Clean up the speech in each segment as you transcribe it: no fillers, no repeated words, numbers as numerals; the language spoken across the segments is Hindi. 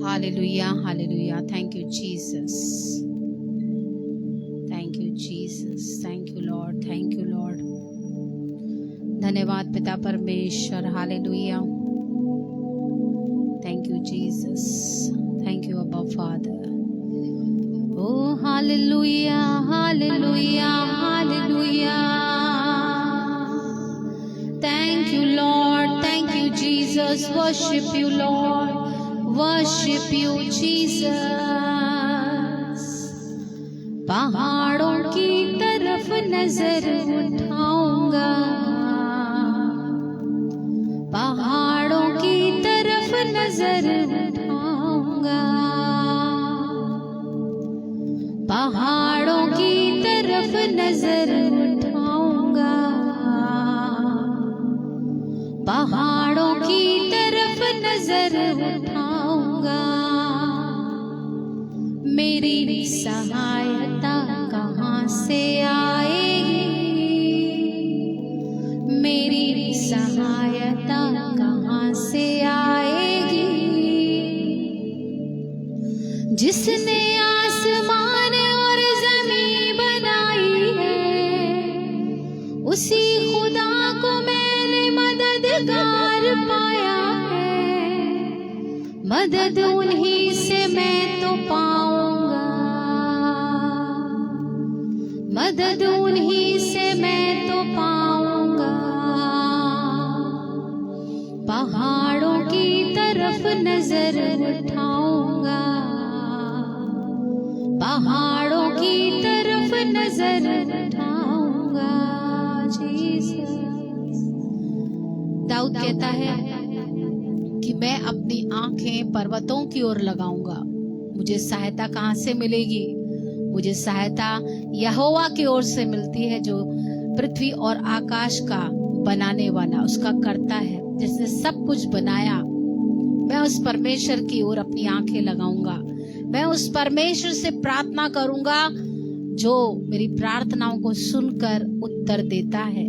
Hallelujah, hallelujah. Thank you, Jesus. Thank you, Jesus. Thank you, Lord. Thank you, Lord. धन्यवाद पिता परमेश्वर. Hallelujah. Thank you, Jesus. Thank you, Abba Father. Oh, hallelujah, hallelujah, hallelujah. Thank you, Lord. Thank you, Jesus. Worship you, Lord. Worship you, Jesus. पहाड़ों की तरफ नजर उठाऊंगा, पहाड़ों की तरफ नजर उठाऊंगा, पहाड़ों की तरफ नजर उठाऊंगा, पहाड़ों की तरफ नजर उठाऊंगा। मेरी सहायता कहाँ से आएगी, मेरी सहायता कहाँ से आएगी। जिसने आसमान और जमीन बनाई है, उसी खुदा को मैंने मददगार पाया है। मदद उन्हीं से मैं तो पाऊंगा, मदद उन्हीं से मैं तो पाऊंगा। पहाड़ों की तरफ नजर उठाऊंगा, पहाड़ों की तरफ नजर उठाऊंगा। जीसस। दाऊद कहता है कि मैं अपनी आंखें पर्वतों की ओर लगाऊंगा। मुझे सहायता कहाँ से मिलेगी? मुझे सहायता यहोवा की ओर से मिलती है, जो पृथ्वी और आकाश का बनाने वाला, उसका करता है, जिसने सब कुछ बनाया। मैं उस परमेश्वर की ओर अपनी आंखें लगाऊंगा। मैं उस परमेश्वर से प्रार्थना करूंगा जो मेरी प्रार्थनाओं को सुनकर उत्तर देता है,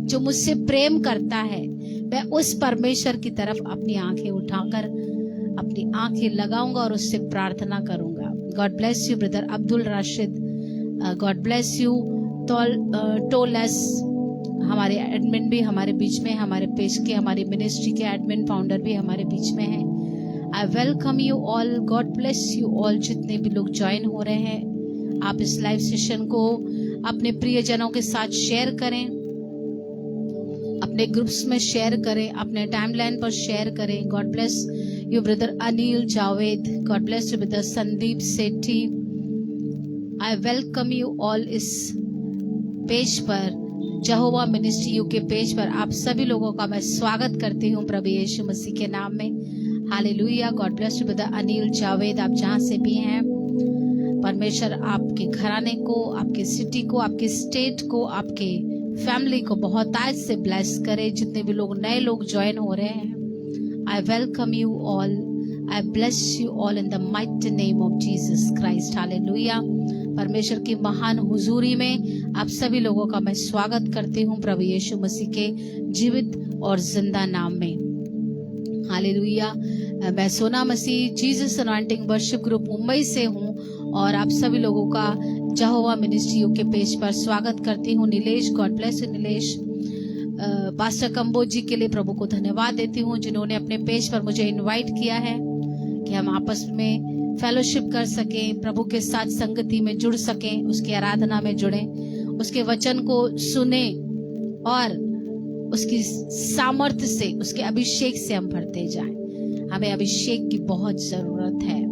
जो मुझसे प्रेम करता है। मैं उस परमेश्वर की तरफ अपनी आंखें उठाकर अपनी आंखें लगाऊंगा और उससे प्रार्थना करूंगा। God bless you brother Abdul Rashid, God bless you टोलस। हमारे एडमिन भी हमारे बीच में, हमारे पेज के, हमारी मिनिस्ट्री के एडमिन फाउंडर भी हमारे बीच में हैं। I welcome you all, God bless you all. जितने भी लोग ज्वाइन हो रहे हैं, आप इस लाइव सेशन को अपने प्रियजनों के साथ शेयर करें, अपने ग्रुप्स में शेयर करें, अपने टाइमलाइन पर शेयर करें। God bless you brother Anil Javed, God bless you brother Sandeep Sethi. I welcome you all इस पेज पर, यहोवा मिनिस्ट्री यूके पेज पर आप सभी लोगों का मैं स्वागत करती हूँ प्रभु यीशु मसीह के नाम में। Hallelujah. God bless you brother Anil Javed, आप जहाँ से भी हैं, परमेश्वर आपके घराने को, आपके सिटी को, आपके स्टेट को, आपके फैमिली को बहुत आज से ब्लेस करे। जितने भी लोग नए लोग ज्वाइन हो रहे हैं, I welcome you all, I bless you all in the mighty name of Jesus Christ. Hallelujah. परमेश्वर की महान हुजूरी में आप सभी लोगों का मैं स्वागत करती हूँ प्रभु यीशु मसीह के जीवित और जिंदा नाम में। हालेलुया। मैं Sona Masih Jesus anointing worship group Mumbai से हूँ और आप सभी लोगों का यहोवा मिनिस्ट्री के पेज पर स्वागत करती हूँ। Nilesh, God bless you Nilesh. Pastor Kamboj ji के लिए प्रभु को धन्यवाद देती हूँ, जिन्होंने अपने पेज पर मुझे इनवाइट किया है कि हम आपस में फेलोशिप कर सकें, प्रभु के साथ संगति में जुड़ सकें, उसकी आराधना में जुड़ें, उसके वचन को सुने और उसकी सामर्थ्य से, उसके अभिषेक से हम भरते जाएं। हमें अभिषेक की बहुत जरूरत है।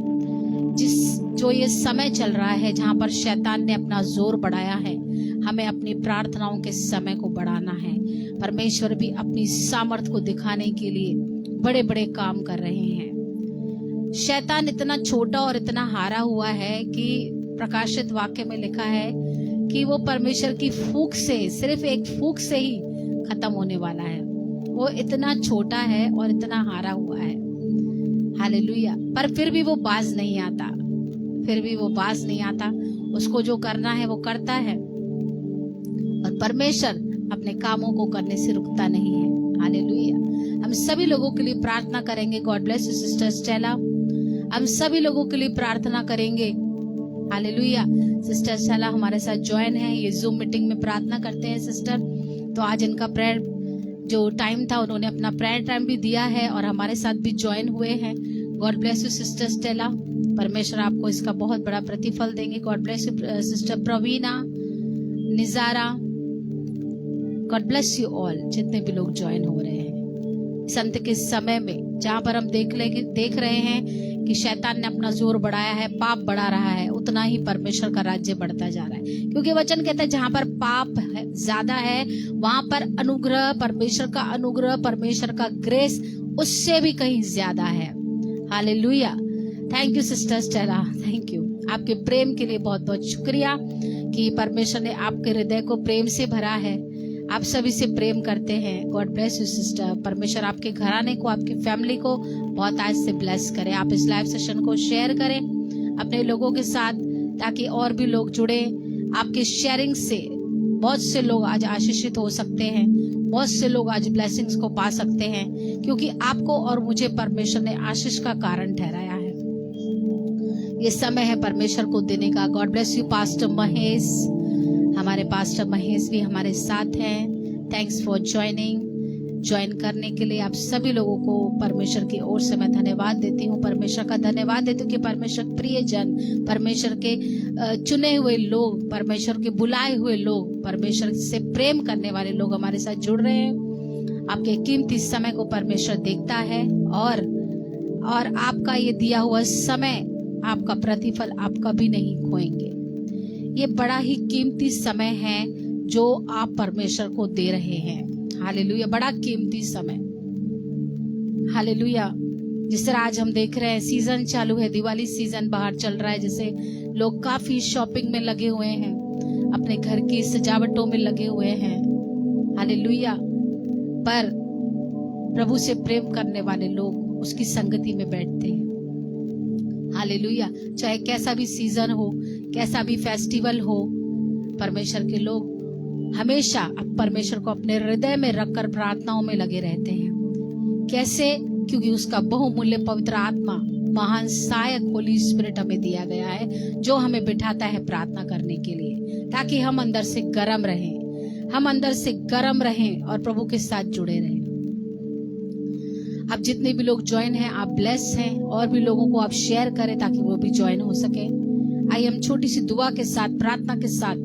जो ये समय चल रहा है जहां पर शैतान ने अपना जोर बढ़ाया है, हमें अपनी प्रार्थनाओं के समय को बढ़ाना है। परमेश्वर भी अपनी सामर्थ को दिखाने के लिए बड़े बड़े काम कर रहे हैं। शैतान इतना छोटा और इतना हारा हुआ है कि प्रकाशित वाक्य में लिखा है कि वो परमेश्वर की फूंक से, सिर्फ एक फूंक से ही खत्म होने वाला है। वो इतना छोटा है और इतना हारा हुआ है। हालेलुया। पर फिर भी वो बाज नहीं आता, फिर भी वो बाज नहीं आता। उसको जो करना है वो करता है और परमेश्वर अपने कामों को करने से रुकता नहीं है। हालेलुया। हम सभी लोगों के लिए प्रार्थना करेंगे। God bless you sister Stella, हम सभी लोगों के लिए प्रार्थना करेंगे। हालेलुया। सिस्टर शैला हमारे साथ ज्वाइन है, ये जूम मीटिंग में प्रार्थना करते हैं सिस्टर। तो आज इनका प्रेयर जो टाइम था, उन्होंने अपना प्रेयर टाइम भी दिया है और हमारे साथ भी ज्वाइन हुए हैं। God bless you sister Stella, परमेश्वर आपको इसका बहुत बड़ा प्रतिफल देंगे। God bless you sister Praveena, Nizara, God bless you all जितने भी लोग ज्वाइन हो रहे हैं इस अंत के समय में, जहां पर हम देख रहे हैं कि शैतान ने अपना जोर बढ़ाया है, पाप बढ़ा रहा है, उतना ही परमेश्वर का राज्य बढ़ता जा रहा है। क्योंकि वचन कहता है जहां पर पाप ज्यादा है वहां पर अनुग्रह, परमेश्वर का अनुग्रह, परमेश्वर का ग्रेस उससे भी कहीं ज्यादा है। Hallelujah. Thank you sister Stella, thank you. आपके प्रेम के लिए बहुत बहुत शुक्रिया कि परमेश्वर ने आपके हृदय को प्रेम से भरा है। आप सभी से प्रेम करते हैं। God bless you sister. परमेश्वर आपके घराने को, आपकी फैमिली को बहुत आज से ब्लेस करे। आप इस लाइव सेशन को शेयर करें अपने लोगों के साथ, ताकि और भी लोग जुड़े। आपके शेयरिंग से बहुत से लोग आज आशीषित हो सकते हैं, बहुत से लोग आज ब्लेसिंग्स को पा सकते हैं, क्योंकि आपको और मुझे परमेश्वर ने आशीष का कारण ठहराया है। ये समय है परमेश्वर को देने का। God bless you pastor Mahesh, हमारे पास्टर महेश भी हमारे साथ हैं। थैंक्स फॉर ज्वाइन करने के लिए आप सभी लोगों को परमेश्वर की ओर से मैं धन्यवाद देती हूँ। परमेश्वर का धन्यवाद देती हूँ कि परमेश्वर प्रिय जन, परमेश्वर के चुने हुए लोग, परमेश्वर के बुलाए हुए लोग, परमेश्वर से प्रेम करने वाले लोग हमारे साथ जुड़ रहे हैं। आपके कीमती समय को परमेश्वर देखता है और आपका ये दिया हुआ समय, आपका प्रतिफल आप कभी नहीं खोएंगे। ये बड़ा ही कीमती समय है जो आप परमेश्वर को दे रहे हैं। हालेलुया। बड़ा कीमती समय। हालेलुया। जिस तरह आज हम देख रहे हैं सीजन चालू है, दिवाली सीजन बाहर चल रहा है, जैसे लोग काफी शॉपिंग में लगे हुए हैं, अपने घर की सजावटों में लगे हुए हैं। हालेलुया। पर प्रभु से प्रेम करने वाले लोग उसकी संगति में बैठते हैं। हालेलुया। चाहे कैसा भी सीजन हो, कैसा भी फेस्टिवल हो, परमेश्वर के लोग हमेशा परमेश्वर को अपने हृदय में रखकर प्रार्थनाओं में लगे रहते हैं। कैसे? क्योंकि उसका बहुमूल्य पवित्र आत्मा, महान सहायक होली स्पिरिट हमें दिया गया है, जो हमें बिठाता है प्रार्थना करने के लिए, ताकि हम अंदर से गर्म रहें और प्रभु के साथ जुड़े रहें। अब जितने भी लोग ज्वाइन हैं आप ब्लेस हैं, और भी लोगों को आप शेयर करें ताकि वो भी ज्वाइन हो सके। आइए हम छोटी सी दुआ के साथ, प्रार्थना के साथ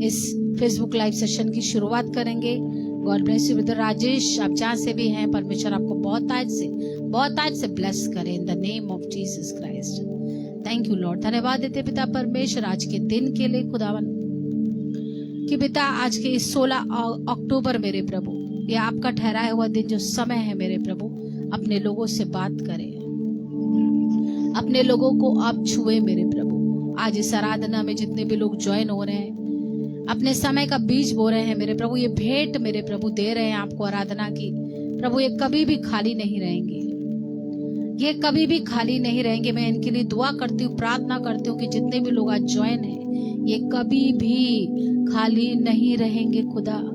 इस फेसबुक लाइव सेशन की शुरुआत करेंगे। God bless you brother Rajesh, आप जहाँ से भी हैं परमेश्वर आपको बहुत आज से ब्लेस करे इन the name of Jesus Christ. Thank you Lord. धन्यवाद देते पिता परमेश्वर आज के दिन के लिए खुदावन कि पिता आज के 16 अक्टूबर मेरे प्रभु, ये आपका ठहराया हुआ दिन जो समय है मेरे प्रभु, अपने लोगों से बात करें, अपने लोगों को आप छुए मेरे प्रभु। आज इस आराधना में जितने भी लोग ज्वाइन हो रहे हैं, अपने समय का बीज बो रहे हैं मेरे प्रभु, ये भेंट मेरे प्रभु दे रहे हैं आपको आराधना की प्रभु, ये कभी भी खाली नहीं रहेंगे, ये कभी भी खाली नहीं रहेंगे। मैं इनके लिए दुआ करती हूँ, प्रार्थना करती हूँ कि जितने भी लोग आज ज्वाइन हैं ये कभी भी खाली नहीं रहेंगे। खुदा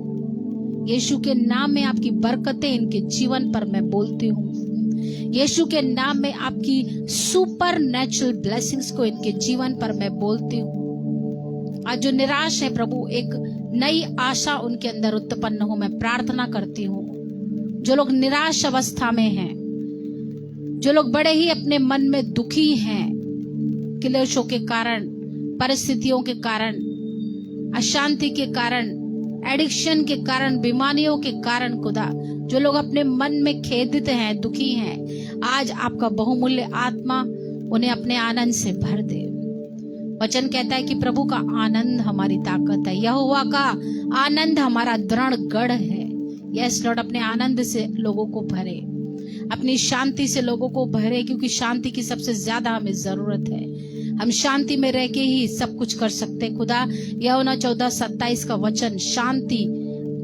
यीशु के नाम में आपकी बरकतें इनके जीवन पर मैं बोलती हूँ। यीशु के नाम में आपकी सुपर नेचुरल ब्लेसिंग्स को इनके जीवन पर मैं बोलती हूँ। आज जो निराश है प्रभु, एक नई आशा उनके अंदर उत्पन्न हो, मैं प्रार्थना करती हूँ। जो लोग निराश अवस्था में हैं, जो लोग बड़े ही अपने मन में दुखी हैं, क्लेशों के कारण, परिस्थितियों के कारण, अशांति के कारण, एडिक्शन के कारण, बीमारियों के कारण, खुदा जो लोग अपने मन में खेदित हैं, दुखी हैं, आज आपका बहुमूल्य आत्मा उन्हें अपने आनंद से भर दे। वचन कहता है कि प्रभु का आनंद हमारी ताकत है, यहोवा का आनंद हमारा दृढ़ गढ़ है। यस लॉर्ड, अपने आनंद से लोगों को भरे, अपनी शांति से लोगों को भरे, क्योंकि शांति की सबसे ज्यादा हमें जरूरत है। हम शांति में रह के ही सब कुछ कर सकते हैं। खुदा यूहन्ना 14:27 का वचन, शांति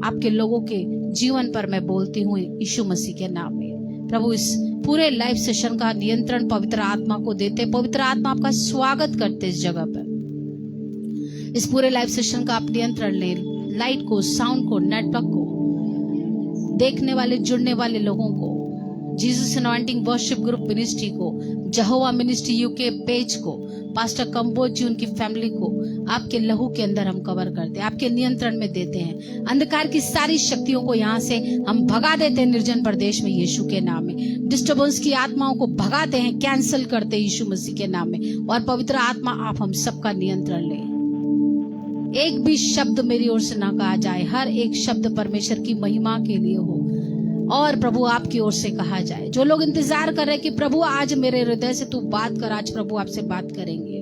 आपके लोगों के जीवन पर मैं बोलती हूँ यीशु मसीह के नाम में। प्रभु इस पूरे लाइव सेशन का नियंत्रण पवित्र आत्मा को देते। पवित्र आत्मा आपका स्वागत करते इस जगह पर। इस पूरे लाइव सेशन का आप नियंत्रण ले, लाइट को, साउंड को, नेटवर्क को, देखने वाले जुड़ने वाले लोगों को, Jesus anointing worship group ministry को, जहोवा मिनिस्ट्री यूके पेज को, पास्टर कंबोज जी उनकी फैमिली को आपके लहू के अंदर हम कवर करते हैं, आपके नियंत्रण में देते हैं। अंधकार की सारी शक्तियों को यहाँ से हम भगा देते हैं निर्जन प्रदेश में यीशु के नाम में। डिस्टर्बेंस की आत्माओं को भगाते हैं, कैंसिल करते हैं यीशु मसीह के नाम में। और पवित्र आत्मा आप हम सबका नियंत्रण लें। एक भी शब्द मेरी ओर से ना कहा जाए, हर एक शब्द परमेश्वर की महिमा के लिए हो और प्रभु आपकी ओर से कहा जाए। जो लोग इंतजार कर रहे हैं कि प्रभु आज मेरे हृदय से तू बात कर, आज प्रभु आपसे बात करेंगे।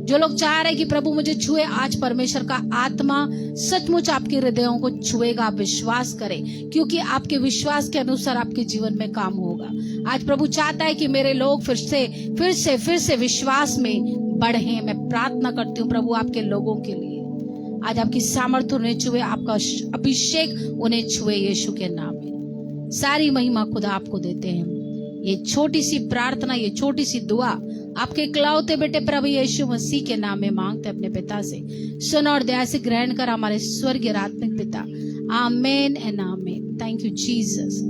जो लोग चाह रहे हैं कि प्रभु मुझे छुए, आज परमेश्वर का आत्मा सचमुच आपके हृदयों को छुएगा। आप विश्वास करें, क्योंकि आपके विश्वास के अनुसार आपके जीवन में काम होगा। आज प्रभु चाहता है कि मेरे लोग फिर से विश्वास में बढ़े। मैं प्रार्थना करती हूँ प्रभु आपके लोगों के लिए, आज आपकी सामर्थ्य उन्हें छुए, आपका अभिषेक उन्हें छुए यीशु के नाम में। सारी महिमा खुदा आपको देते हैं। ये छोटी सी प्रार्थना, ये छोटी सी दुआ आपके इकलौते बेटे प्रभु यीशु मसीह के नाम में मांगते अपने पिता से। सुन और दया से ग्रहण कर हमारे स्वर्गीय आत्मिक पिता। Amen and amen. Thank you Jesus,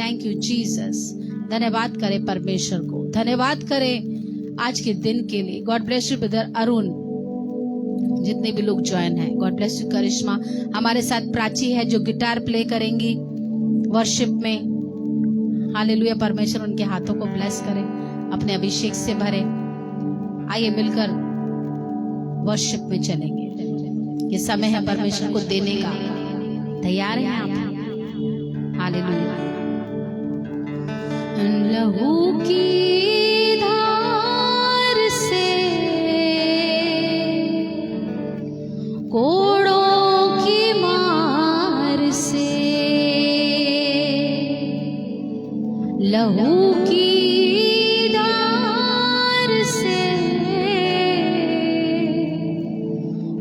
thank you Jesus. धन्यवाद करें परमेश्वर को, धन्यवाद करें आज के दिन के लिए। God bless you brother Arun, जितने भी लोग ज्वाइन हैं, गॉड ब्लेस यू। करिश्मा हमारे साथ प्राची है जो गिटार प्ले करेंगी वर्शिप में। हालेलुया। परमेश्वर उनके हाथों को ब्लेस करे, अपने अभिषेक से भरे। आइए मिलकर वर्शिप में चलेंगे। ये समय है परमेश्वर को देने का। तैयार हैं आप? हालेलुया। लहू की धार से कोड़ों की मार से, लहू की धार से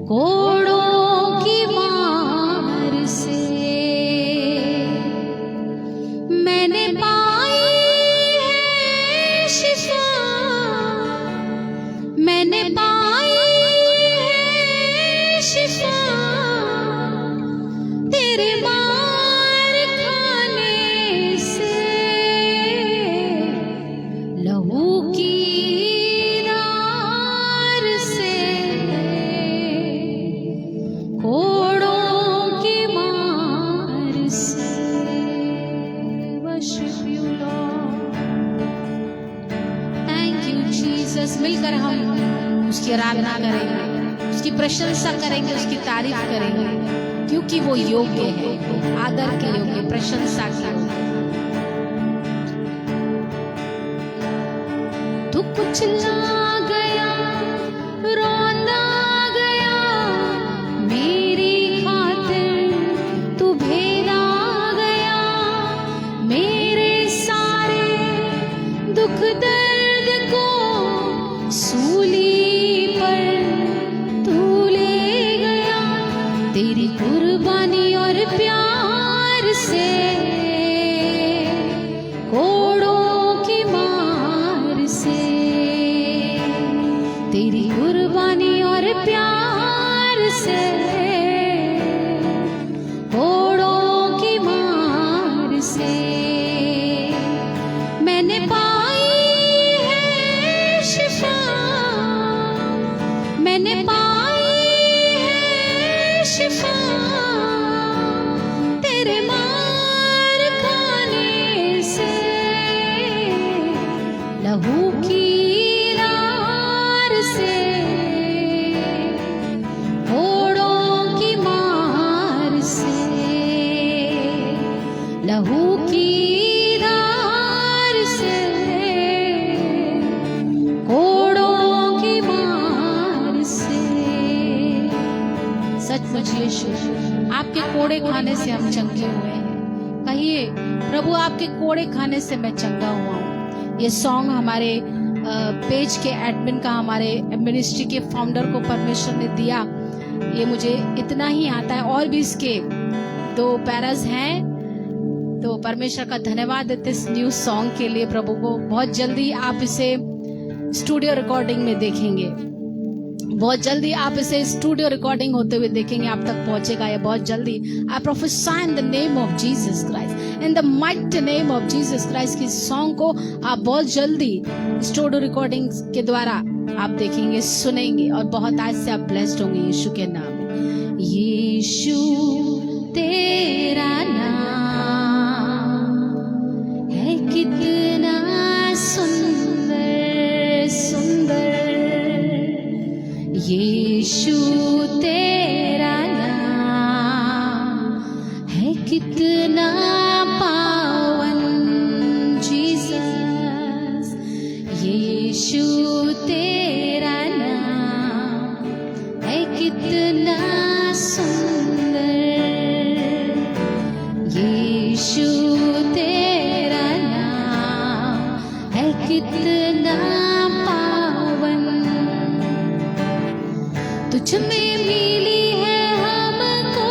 कोड़ों की मार से मैंने पाई है शिफा, मैंने पाई है शिफा। तेरे मार खाने से, लहू की धार से कोड़ों की मार से। Worship you lord, thank you Jesus. मिलकर हम उसकी आराधना करेंगे, उसकी प्रशंसा करेंगे, उसकी तारीफ करेंगे, क्योंकि वो योग्य है, आदर के योग्य, प्रशंसा के योग्य। तू कुचला गया, रोंदा गया, मेरी खातिर तू भेदा गया। मेरे सारे दुख दर्द को सूली पर तू ले गया। तेरी कुर्बानी और प्यार से कोड़ों की मार से, तेरी कुर्बानी और प्यार से कोड़ों की मार से मैंने पाई है शिफा, मैंने पाई है शिफा। तेरे मार खाने से, लहू की धार से कोड़ों की मार से, लहू की धार से कोड़ों की मार से। सचमुच यीशु आपके कोड़े खाने से हम चंगे हुए हैं। कहिए प्रभु आपके कोड़े खाने से मैं चंगा हुआ हूँ। ये सॉन्ग हमारे पेज के एडमिन का, हमारे मिनिस्ट्री के फाउंडर को परमेश्वर ने दिया। ये मुझे इतना ही आता है, और भी इसके 2 पैराज हैं। तो परमेश्वर का धन्यवाद देते इस न्यू सॉन्ग के लिए प्रभु को। बहुत जल्दी आप इसे स्टूडियो रिकॉर्डिंग में देखेंगे, बहुत जल्दी आप इसे स्टूडियो रिकॉर्डिंग होते हुए देखेंगे, आप तक पहुंचेगा ये बहुत जल्दी। I prophesy in the name of Jesus Christ. In the mighty name of Jesus Christ की सॉन्ग को आप बहुत जल्दी स्टूडियो रिकॉर्डिंग्स के द्वारा आप देखेंगे, सुनेंगे और बहुत आज से आप ब्लेस्ड होंगे यीशु के नाम में। यीशु तेरा नाम है कितना सुंदर सुंदर, यीशु तेरा नाम है कितना पावन जीसस, यीशु तेरा नाम है कितना सुंदर, यीशु तेरा नाम है कितना पावन। तुझ में मिली है हमको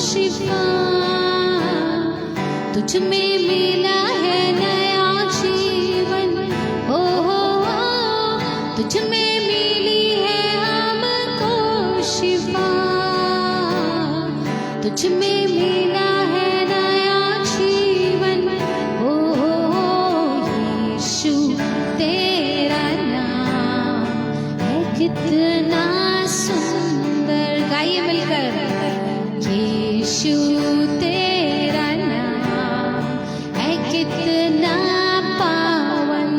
शिफा, तुझ में मिला है नया जीवन, हो तुझ में मिली है हमको शिफा, तुझ में मिला है नया जीवन, हो यीशु तेरा नाम है कितना सुंदर। गाइए मिलकर, यीशु तेरा नाम है कितना पावन,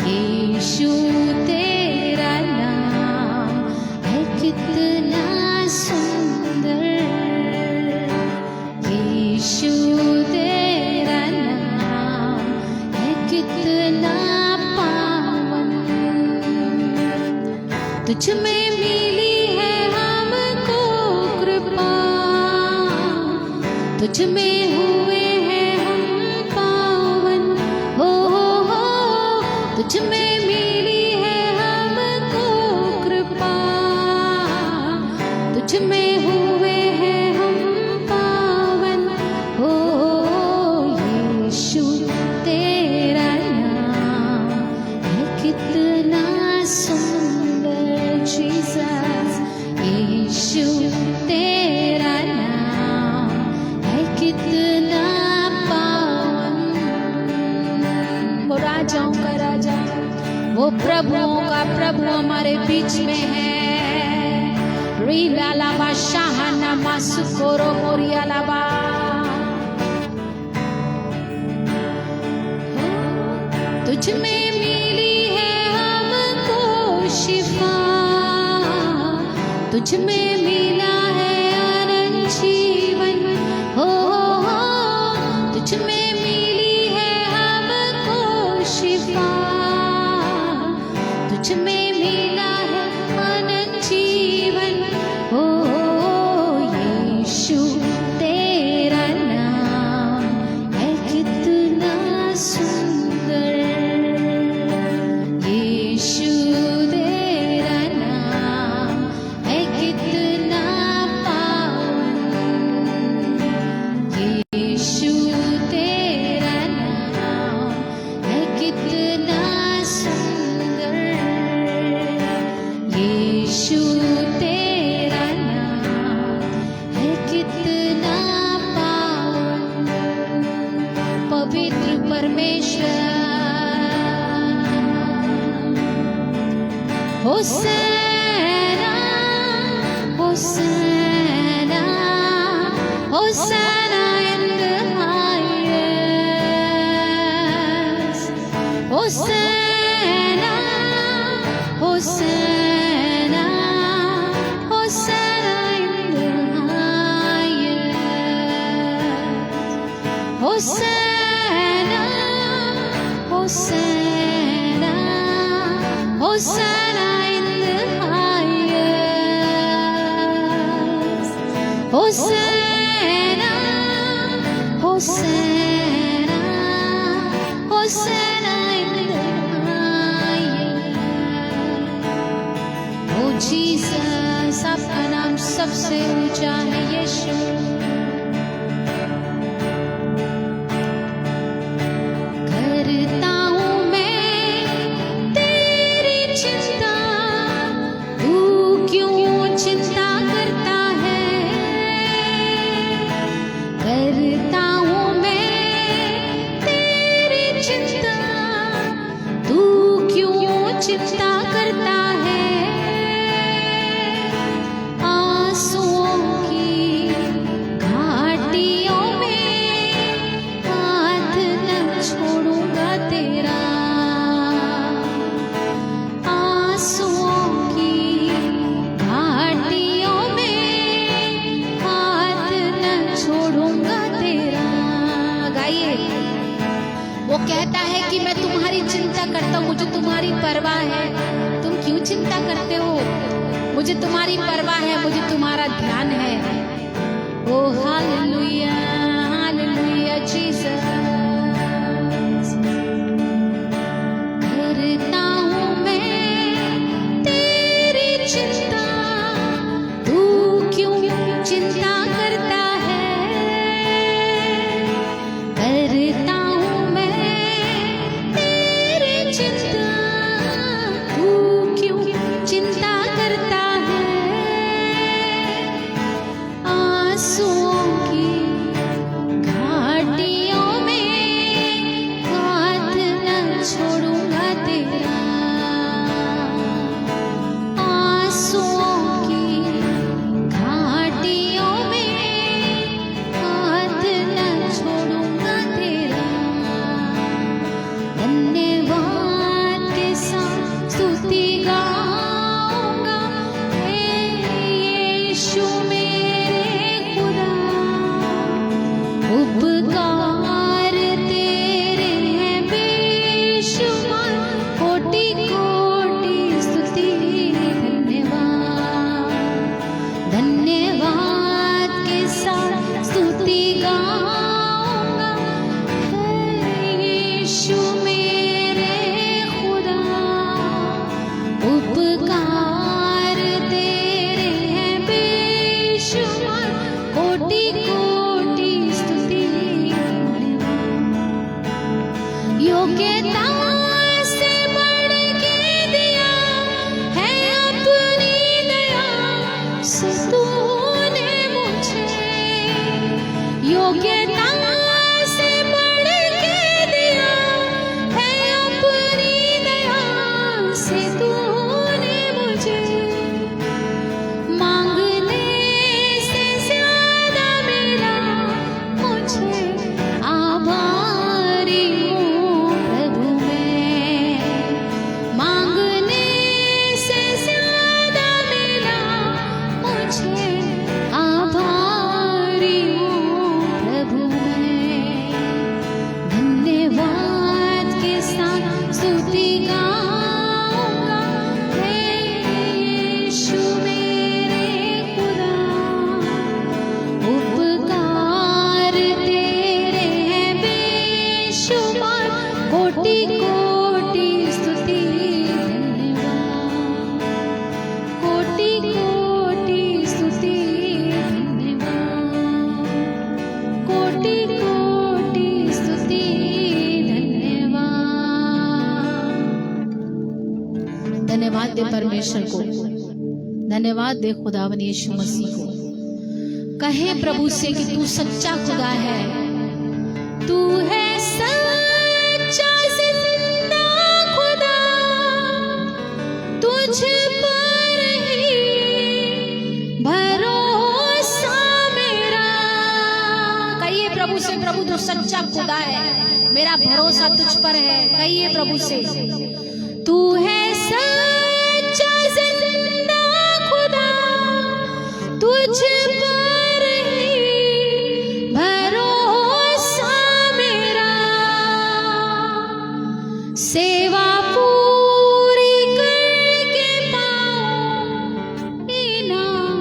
यीशु तेरा नाम है कितना सुंदर, यीशु तेरा नाम है कितना पावन। तुझ में मिली है हमको कृपा, तुझ में हुए हैं हम पावन, हो तुझ में मिली है हमको कृपा, तुझ में हुए हैं हम पावन, हो यीशु तेरा नाम है कितना सुंदर जीसस, यीशु तेरा नाम है कितना पावन। वो राजाओं का राजा, वो प्रभुओं का प्रभु हमारे बीच में है। रीला लाबा शाहना मासुकोरो मोरिया लाबा, तुझ में मिली है हमको शिफा, तुझ में मिला है अनंत जीवन, हो तुझ में मिली है हमको शिफा, तुझ में मिला है अनंत जीवन, हो यीशु तेरा नाम है कितना सुंदर, यीशु तेरा नाम है कितना पावन, यीशु तेरा नाम है कितना सुंदर, यीशु तेरा नाम है कितना पावन। पवित्र परमेश्वर hosanna hosanna hosanna in the highest, hosanna hosanna hosanna in the highest, hosanna hosanna hosanna in the highest, hosanna hosanna hosanna in the highest। Oh Jesus, आपका नाम सबसे ऊंचा है यीशु। करता हूँ मैं तेरी चिंता, तू क्यों चिंता करता है, करता चिंता करता है, आंसुओं की घाटियों में हाथ न छोड़ूंगा तेरा, आंसुओं की घाटियों में हाथ न छोड़ूंगा तेरा। गाइए, वो कहता है कि मैं तुम्हारी चिंता करता हूँ, मुझे तुम्हारी परवाह है। तुम क्यों चिंता करते हो? मुझे तुम्हारी परवाह है, मुझे तुम्हारा ध्यान है। ओ हालेलुया, हालेलुया जीसस। करता हूँ मैं तेरी चिंता, तू क्यों चिंता करता है? करता हूँ मैं तेरी चिंता, तू क्यों चिंता करता है? आंसुओं की घाटियों में हाथ न छोड़ूंगा तेरा, आंसुओं की घाटियों में हाथ न छोड़ूंगा तेरा। धन्यवाद के साथ स्तुति गाऊंगा, हे यीशु मेरे खुदा। उपकार तेरे हैं बेशुमार, कोटि कोटि स्तुति। धन्यवाद, धन्यवाद के साथ स्तुति गाऊंगा, हे यीशु मेरे खुदा। उपकार तेरे हैं बेशुमार, कोटि कोटि स्तुति। योग्यता से बढ़ के दिया है अपनी दया से तूने मुझे, योग्यता से बढ़ के दिया है अपनी दया से तूने मुझे। मांगने से ज्यादा मेरा मुझे आभारी हूँ प्रभु मैं, मांगने से ज्यादा मेरा मुझे आभारी हूँ प्रभु मैं। धन्यवाद के साथ स्तुति गाऊंगा, हे यीशु मेरे खुदा। उपकार तेरे हैं बेशुमार, कोटि कोटि स्तुति। धन्यवाद, कोटि कोटि स्तुति। धन्यवाद, कोटि कोटि स्तुति। धन्यवाद, धन्यवाद दे परमेश्वर को, धन्यवाद दे खुदावन यीशु मसीह को। कहे प्रभु से कि तू सच्चा खुदा है, तू है सच्चा जिंदा खुदा, तुझ पर ही भरोसा मेरा। कहिए प्रभु से, प्रभु तू सच्चा खुदा है, मेरा भरोसा तुझ पर है। कहिए प्रभु से, तू है सच्चा जिंदा खुदा, तुझ पर ही भरोसा मेरा। सेवा पूरी करके पाऊं इनाम,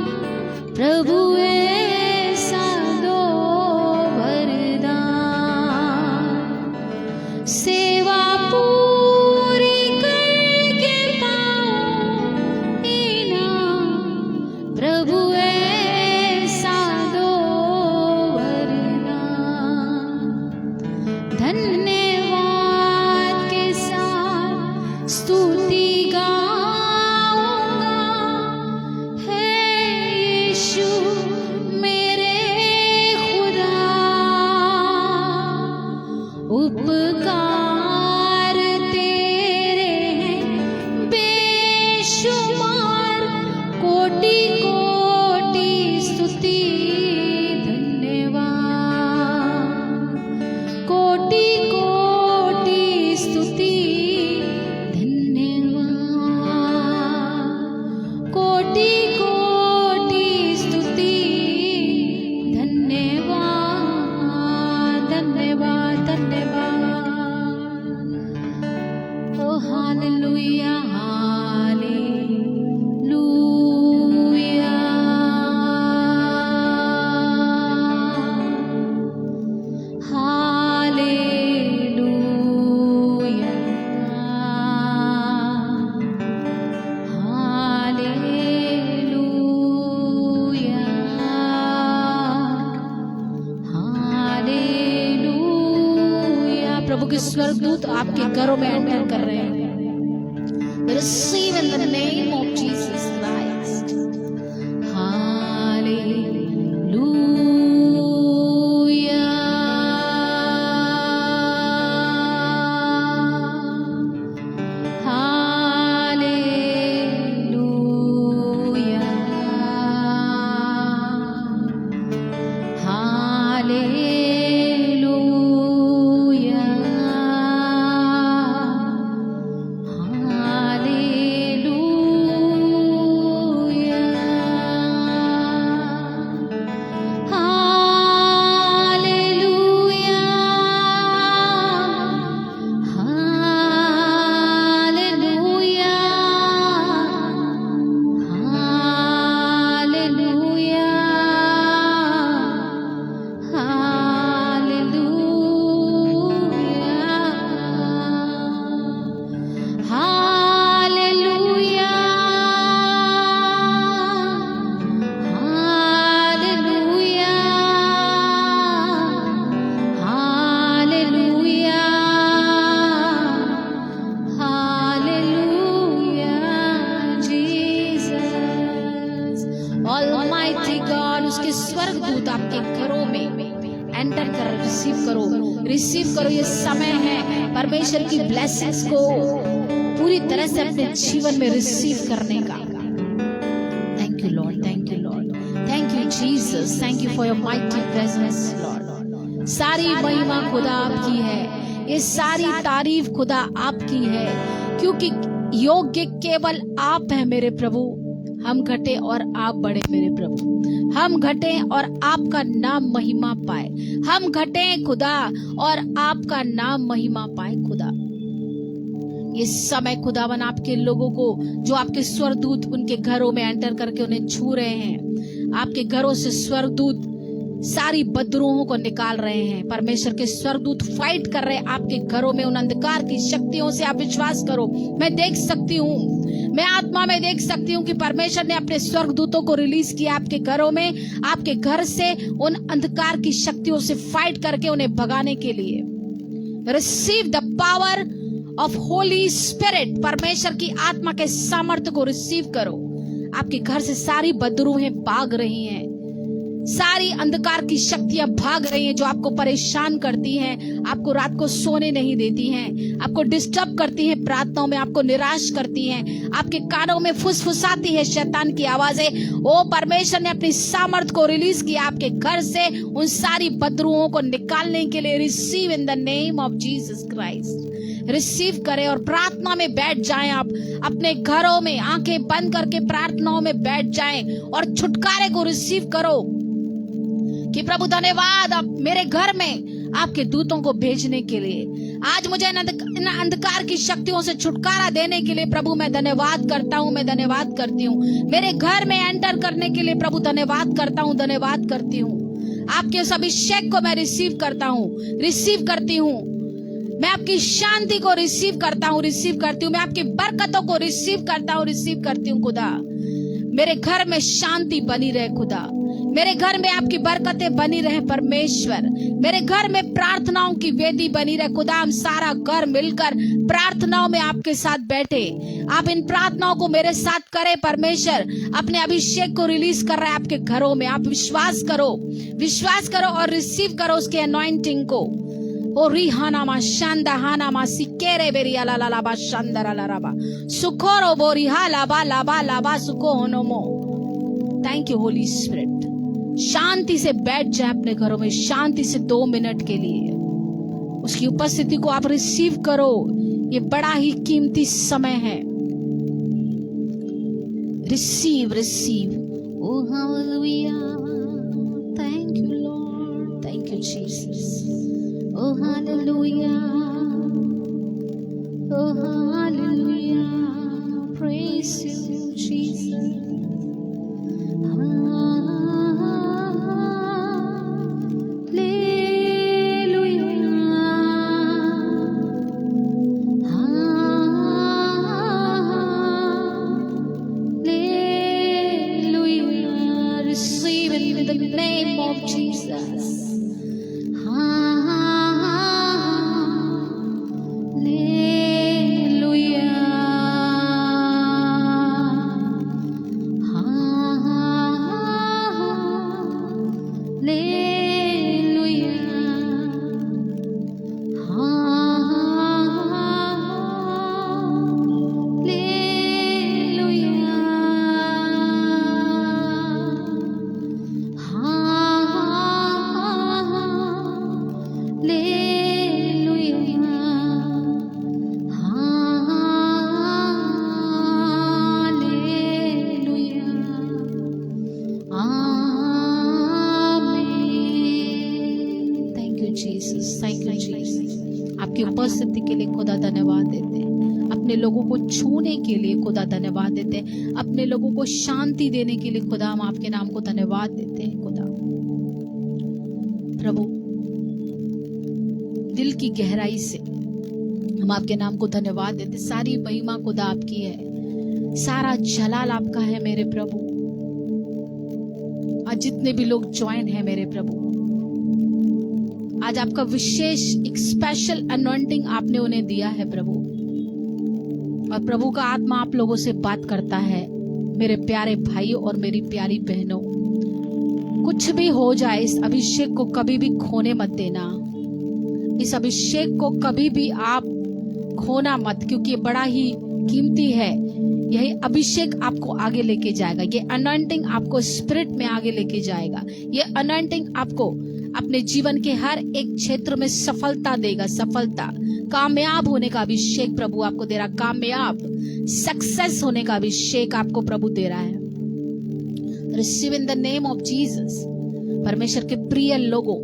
प्रभु ऐसा दो वरदान। सेवा पूरी करके पाऊं इनाम, प्रभु ऐसा दो वरदान। धन्यवाद के साथ स्तुति गाऊंगा, हे यीशु मेरे खुदा। उपकार तेरे हैं हालेलुया प्रभु के स्वर्गदूत आपके घरों में एंटर कर रहे हैं। Receive in the name of Jesus Christ. Hallelujah. Hallelujah. Hallelujah. Almighty God, उसके स्वर्गदूत आपके घरों में एंटर कर रिसीव करो। ये समय है परमेश्वर की ब्लेसिंग्स को पूरी तरह से अपने जीवन में रिसीव करने का। Thank you lord, thank you lord, thank you Jesus, thank you for your mighty presence Lord. सारी महिमा खुदा आपकी है, ये सारी तारीफ खुदा आपकी है, क्योंकि योग्य केवल आप हैं मेरे प्रभु। हम घटे और आप बढ़े मेरे प्रभु, हम घटे और आपका नाम महिमा पाए। हम घटे खुदा और आपका नाम महिमा पाए खुदा। ये समय खुदावन आपके लोगों को, जो आपके स्वर्गदूत उनके घरों में एंटर करके उन्हें छू रहे हैं, आपके घरों से स्वर्गदूत सारी बदरूहों को निकाल रहे हैं। परमेश्वर के स्वर्गदूत फाइट कर रहे हैं आपके घरों में उन अंधकार की शक्तियों से। आप विश्वास करो, मैं देख सकती हूँ, मैं आत्मा में देख सकती हूँ कि परमेश्वर ने अपने स्वर्गदूतों को रिलीज किया आपके घरों में, आपके घर से उन अंधकार की शक्तियों से फाइट करके उन्हें भगाने के लिए। Receive the power of Holi spirit, परमेश्वर की आत्मा के सामर्थ्य को रिसीव करो। आपके घर से सारी बदरूहें भाग रही हैं, सारी अंधकार की शक्तियां भाग रही हैं जो आपको परेशान करती हैं, आपको रात को सोने नहीं देती हैं, आपको डिस्टर्ब करती हैं, प्रार्थनाओं में आपको निराश करती हैं, आपके कानों में फुसफुसाती है शैतान की आवाजें। ओ परमेश्वर ने अपनी सामर्थ को रिलीज किया आपके घर से उन सारी बदरूहों को निकालने के लिए। Receive in the name of Jesus Christ. Receive करें और प्रार्थना में बैठ जाएं। आप अपने घरों में आंखें बंद करके प्रार्थनाओं में बैठ जाएं और छुटकारे को रिसीव करो कि प्रभु धन्यवाद आप मेरे घर में आपके दूतों को भेजने के लिए। आज मुझे इन अंधकार की शक्तियों से छुटकारा देने के लिए प्रभु मैं धन्यवाद करता हूँ, मैं धन्यवाद करती हूँ। मेरे घर में एंटर करने के लिए प्रभु धन्यवाद करता हूँ, धन्यवाद करती हूँ। आपके उस अभिषेक को मैं रिसीव करता हूँ, रिसीव करती हूँ। मैं आपकी शांति को रिसीव करता हूँ, रिसीव करती हूँ। मैं आपकी बरकतों को रिसीव करता हूँ, रिसीव करती हूँ। खुदा मेरे घर में शांति बनी रहे, खुदा मेरे घर में आपकी बरकतें बनी रहे परमेश्वर। मेरे घर में प्रार्थनाओं की वेदी बनी रहे खुदा। हम सारा घर मिलकर प्रार्थनाओं में आपके साथ बैठे। आप इन प्रार्थनाओं को मेरे साथ करें। परमेश्वर अपने अभिषेक को रिलीज कर रहा है आपके घरों में। आप विश्वास करो, विश्वास करो और रिसीव करो उसके अनॉइंटिंग को। ओ रिहाना मा शांदा हाना मा सिकेरे बेरिया ला ला ला बा शांदा ला ला बा सुकोरो बोरिहा लाबा लाबा लाबा सुको होनोमो। Thank you Holy Spirit. शांति से बैठ जाए अपने घरों में, शांति से 2 मिनट के लिए उसकी उपस्थिति को आप रिसीव करो। ये बड़ा ही कीमती समय है। Receive receive. Oh hallelujah, thank you lord, thank you Jesus. Oh hallelujah, oh hallelujah. praise you, Jesus. आपकी उपस्थिति के लिए खुदा धन्यवाद देते हैं। अपने लोगों को छूने के लिए खुदा धन्यवाद देते हैं। अपने लोगों को शांति देने के लिए खुदा हम आपके नाम को धन्यवाद देते हैं। खुदा प्रभु दिल की गहराई से हम आपके नाम को धन्यवाद देते। सारी महिमा खुदा आपकी है, सारा जलाल आपका है मेरे प्रभु। आज जितने भी लोग ज्वाइन है मेरे प्रभु, आज आपका विशेष एक स्पेशल अनॉइंटिंग आपने उन्हें दिया है प्रभु। और प्रभु का आत्मा आप लोगों से बात करता है मेरे प्यारे भाइयों और मेरी प्यारी बहनों। कुछ भी हो जाए, इस अभिषेक को कभी भी खोने मत देना। इस अभिषेक को कभी भी आप खोना मत, क्योंकि ये बड़ा ही कीमती है। यही अभिषेक आपको आगे लेके जाएगा। ये अनॉइंटिंग आपको स्पिरिट में आगे लेके जाएगा। ये अनॉइंटिंग आपको अपने जीवन के हर एक क्षेत्र में सफलता देगा। सफलता, कामयाब होने का अभिषेक प्रभु आपको दे रहा है। कामयाब, सक्सेस होने का अभिषेक आपको प्रभु दे रहा है। Receive in the name of Jesus. परमेश्वर के प्रिय लोगों,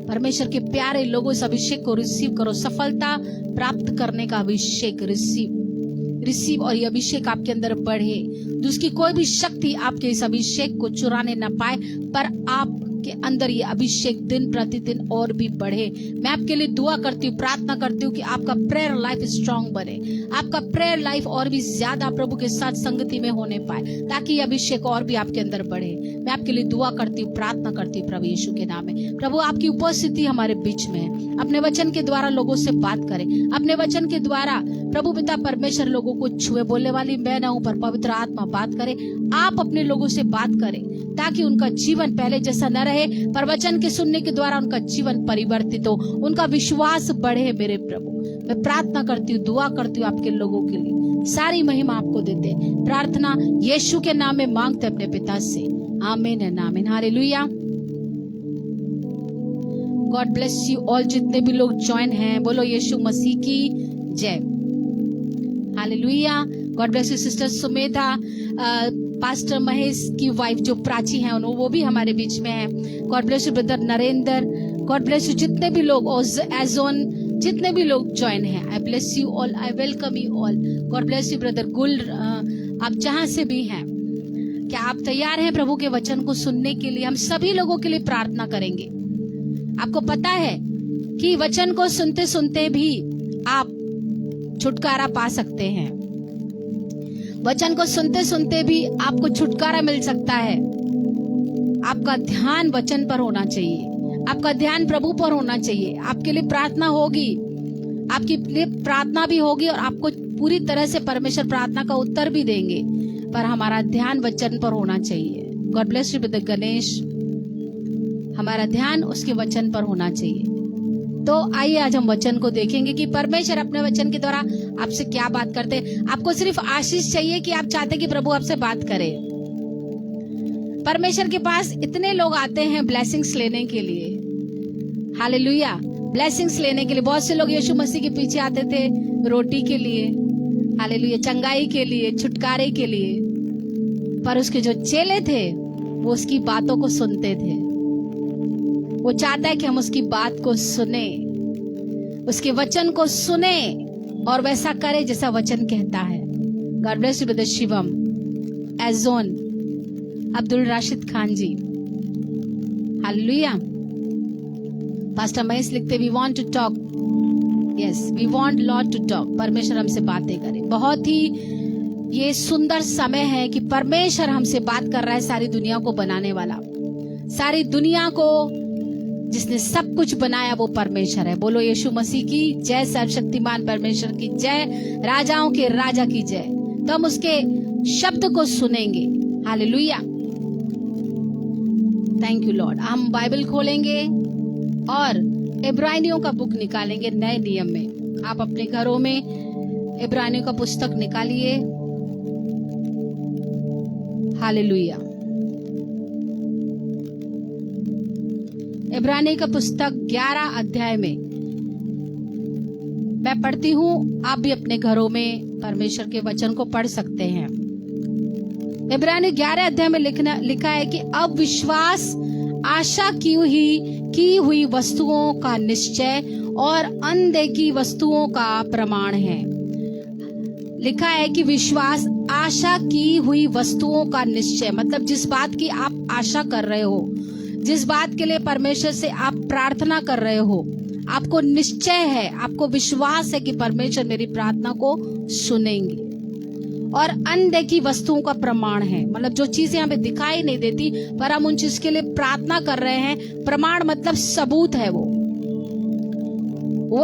परमेश्वर के प्यारे लोगों, इस अभिषेक को रिसीव करो। सफलता प्राप्त करने का अभिषेक रिसीव और ये अभिषेक आपके अंदर बढ़े। दूसरी कोई भी शक्ति आपके इस अभिषेक को चुराने न पाए, पर आप के अंदर ये अभिषेक दिन प्रतिदिन और भी बढ़े। मैं आपके लिए दुआ करती हूँ, प्रार्थना करती हूँ कि आपका प्रेयर लाइफ स्ट्रांग बने, आपका प्रेयर लाइफ और भी ज्यादा प्रभु के साथ संगति में होने पाए, ताकि ये अभिषेक और भी आपके अंदर बढ़े। मैं आपके लिए दुआ करती हूँ, प्रार्थना करती हूँ प्रभु यीशु के नाम में। प्रभु आपकी उपस्थिति हमारे बीच में है। अपने वचन के द्वारा लोगों से बात करें। अपने वचन के द्वारा प्रभु पिता परमेश्वर लोगों को छुए। बोलने वाली मैं ना हूं, पर पवित्र आत्मा बात करे। आप अपने लोगों से बात करें, ताकि उनका जीवन पहले जैसा न रहे, पर वचन के सुनने के द्वारा उनका जीवन परिवर्तित हो, उनका विश्वास बढ़े। मेरे प्रभु मैं प्रार्थना करती हूँ, दुआ करती हूँ आपके लोगों के लिए। सारी महिमा आपको देते। प्रार्थना यीशु के नाम में मांगते अपने पिता से, आमीन एंड आमीन। Hallelujah. God bless you all. जितने भी लोग ज्वाइन हैं, बोलो यीशु मसीह की जय। Hallelujah. God bless you sister Sumedha, pastor Mahesh की वाइफ जो प्राची हैं, वो भी हमारे बीच में है। God bless you brother Narendra. God bless you जितने भी लोग, एजोन जितने भी लोग ज्वाइन हैं, आई bless you all, I welcome you all. God bless you brother गुल। आप जहां से भी हैं, क्या आप तैयार हैं प्रभु के वचन को सुनने के लिए? हम सभी लोगों के लिए प्रार्थना करेंगे। आपको पता है कि वचन को सुनते सुनते भी आप छुटकारा पा सकते हैं। वचन को सुनते सुनते भी आपको छुटकारा मिल सकता है। आपका ध्यान वचन पर होना चाहिए, आपका ध्यान प्रभु पर होना चाहिए। आपके लिए प्रार्थना होगी, आपके लिए प्रार्थना भी होगी, और आपको पूरी तरह से परमेश्वर प्रार्थना का उत्तर भी देंगे, पर हमारा ध्यान वचन पर होना चाहिए। God bless you brother Ganesh. हमारा ध्यान उसके वचन पर होना चाहिए। तो आइए आज हम वचन को देखेंगे कि परमेश्वर अपने वचन के द्वारा आपसे क्या बात करते हैं। आपको सिर्फ आशीष चाहिए कि आप चाहते कि प्रभु आपसे बात करे। परमेश्वर के पास इतने लोग आते हैं ब्लेसिंग्स लेने के लिए। हालेलुया। ब्लेसिंग्स लेने के लिए बहुत से लोग यीशु मसीह के पीछे आते थे, रोटी के लिए, हालेलुया, चंगाई के लिए, छुटकारे के लिए। पर उसके जो चेले थे वो उसकी बातों को सुनते थे। वो चाहता है कि हम उसकी बात को सुने, उसके वचन को सुने और वैसा करे जैसा वचन कहता है। God bless you brother Shivam, एजोन, अब्दुल राशिद खान जी, हालेलुया। पास्टर महेश लिखते we want to talk, yes we want Lord to talk, परमेश्वर हमसे बातें करे। बहुत ही ये सुंदर समय है कि परमेश्वर हमसे बात कर रहा है, सारी दुनिया को बनाने वाला, सारी दुनिया को जिसने सब कुछ बनाया वो परमेश्वर है। बोलो यीशु मसीह की जय, सर्वशक्तिमान परमेश्वर की जय, राजाओं के राजा की जय। तो हम उसके शब्द को सुनेंगे, हालेलुया, थैंक यू लॉर्ड। हम बाइबल खोलेंगे और इब्रानियों का बुक निकालेंगे नए नियम में। आप अपने घरों में इब्रानियों का पुस्तक निकालिए, हालेलुया। इब्रानी का पुस्तक 11 अध्याय में मैं पढ़ती हूँ, आप भी अपने घरों में परमेश्वर के वचन को पढ़ सकते हैं। इब्रानी 11 अध्याय में लिखा है कि अब विश्वास आशा की हुई वस्तुओं का निश्चय और अनदेखी वस्तुओं का प्रमाण है। लिखा है कि विश्वास आशा की हुई वस्तुओं का निश्चय, मतलब जिस बात की आप आशा कर रहे हो, जिस बात के लिए परमेश्वर से आप प्रार्थना कर रहे हो, आपको निश्चय है, आपको विश्वास है कि परमेश्वर मेरी प्रार्थना को सुनेंगे। और अनदेखी वस्तुओं का प्रमाण है, मतलब जो चीजें हमें दिखाई नहीं देती पर हम उन चीज के लिए प्रार्थना कर रहे हैं। प्रमाण मतलब सबूत है, वो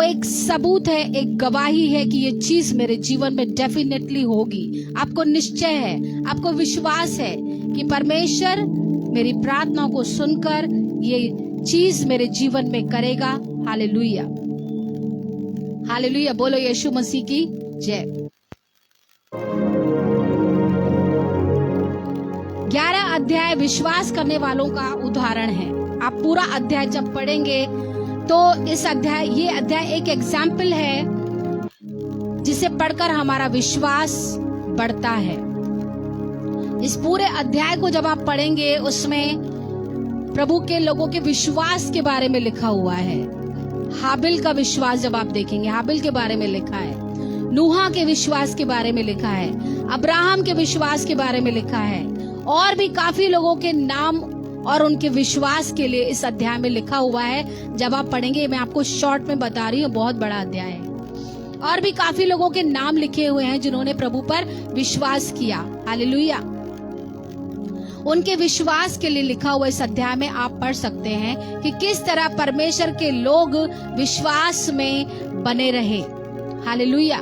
एक सबूत है, एक गवाही है कि ये चीज मेरे जीवन में डेफिनेटली होगी। आपको निश्चय है, आपको विश्वास है कि परमेश्वर मेरी प्रार्थना को सुनकर ये चीज मेरे जीवन में करेगा। हालेलुया, हालेलुया, बोलो यीशु मसीह की जय। 11 अध्याय विश्वास करने वालों का उदाहरण है। आप पूरा अध्याय जब पढ़ेंगे तो ये अध्याय एक एग्जाम्पल है जिसे पढ़कर हमारा विश्वास बढ़ता है। इस पूरे अध्याय को जब आप पढ़ेंगे उसमें प्रभु के लोगों के विश्वास के बारे में लिखा हुआ है। हाबिल का विश्वास जब आप देखेंगे, हाबिल के बारे में लिखा है, नूहा के विश्वास के बारे में लिखा है, अब्राहम के विश्वास के बारे में लिखा है, और भी काफी लोगों के नाम और उनके विश्वास के लिए इस अध्याय में लिखा हुआ है। जब आप पढ़ेंगे, मैं आपको शॉर्ट में बता रही हूँ, बहुत बड़ा अध्याय है, और भी काफी लोगों के नाम लिखे हुए हैं जिन्होंने प्रभु पर विश्वास किया। हालेलुया, उनके विश्वास के लिए लिखा हुआ इस अध्याय में आप पढ़ सकते हैं कि किस तरह परमेश्वर के लोग विश्वास में बने रहे। हालेलुया।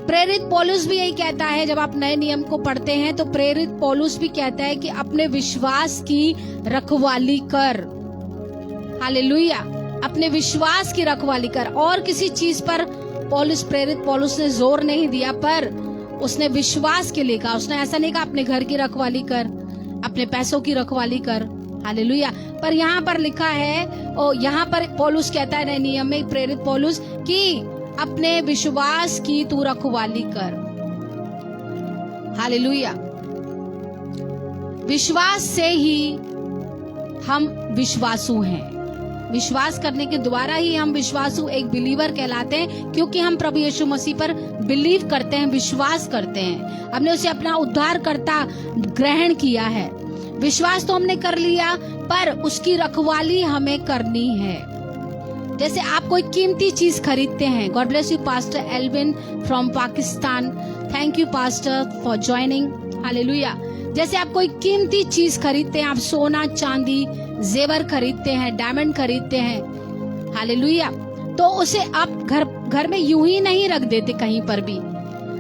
प्रेरित पौलुस भी यही कहता है, जब आप नए नियम को पढ़ते हैं तो प्रेरित पौलुस भी कहता है कि अपने विश्वास की रखवाली कर। हालेलुया, अपने विश्वास की रखवाली कर। और किसी चीज पर प्रेरित पौलुस ने जोर नहीं दिया, पर उसने विश्वास के लिए कहा। उसने ऐसा नहीं कहा अपने घर की रखवाली कर, अपने पैसों की रखवाली कर। हालेलुया। पर यहाँ पर लिखा है, और यहाँ पर पौलुस कहता है नए नियम में, प्रेरित पौलुस, कि अपने विश्वास की तू रखवाली कर। हालेलुया। विश्वास से ही हम विश्वासु हैं। विश्वास करने के द्वारा ही हम विश्वासु, एक बिलीवर कहलाते हैं, क्योंकि हम प्रभु यीशु मसीह पर बिलीव करते हैं, विश्वास करते हैं। हमने उसे अपना उद्धारकर्ता ग्रहण किया है। विश्वास तो हमने कर लिया, पर उसकी रखवाली हमें करनी है। जैसे आप कोई कीमती चीज खरीदते हैं। God bless you pastor Alvin from Pakistan, thank you pastor for joining. Hallelujah. जैसे आप कोई कीमती चीज खरीदते हैं, आप सोना चांदी जेवर खरीदते हैं, डायमंड खरीदते हैं, हालेलुया, तो उसे आप घर में यूं ही नहीं रख देते कहीं पर भी।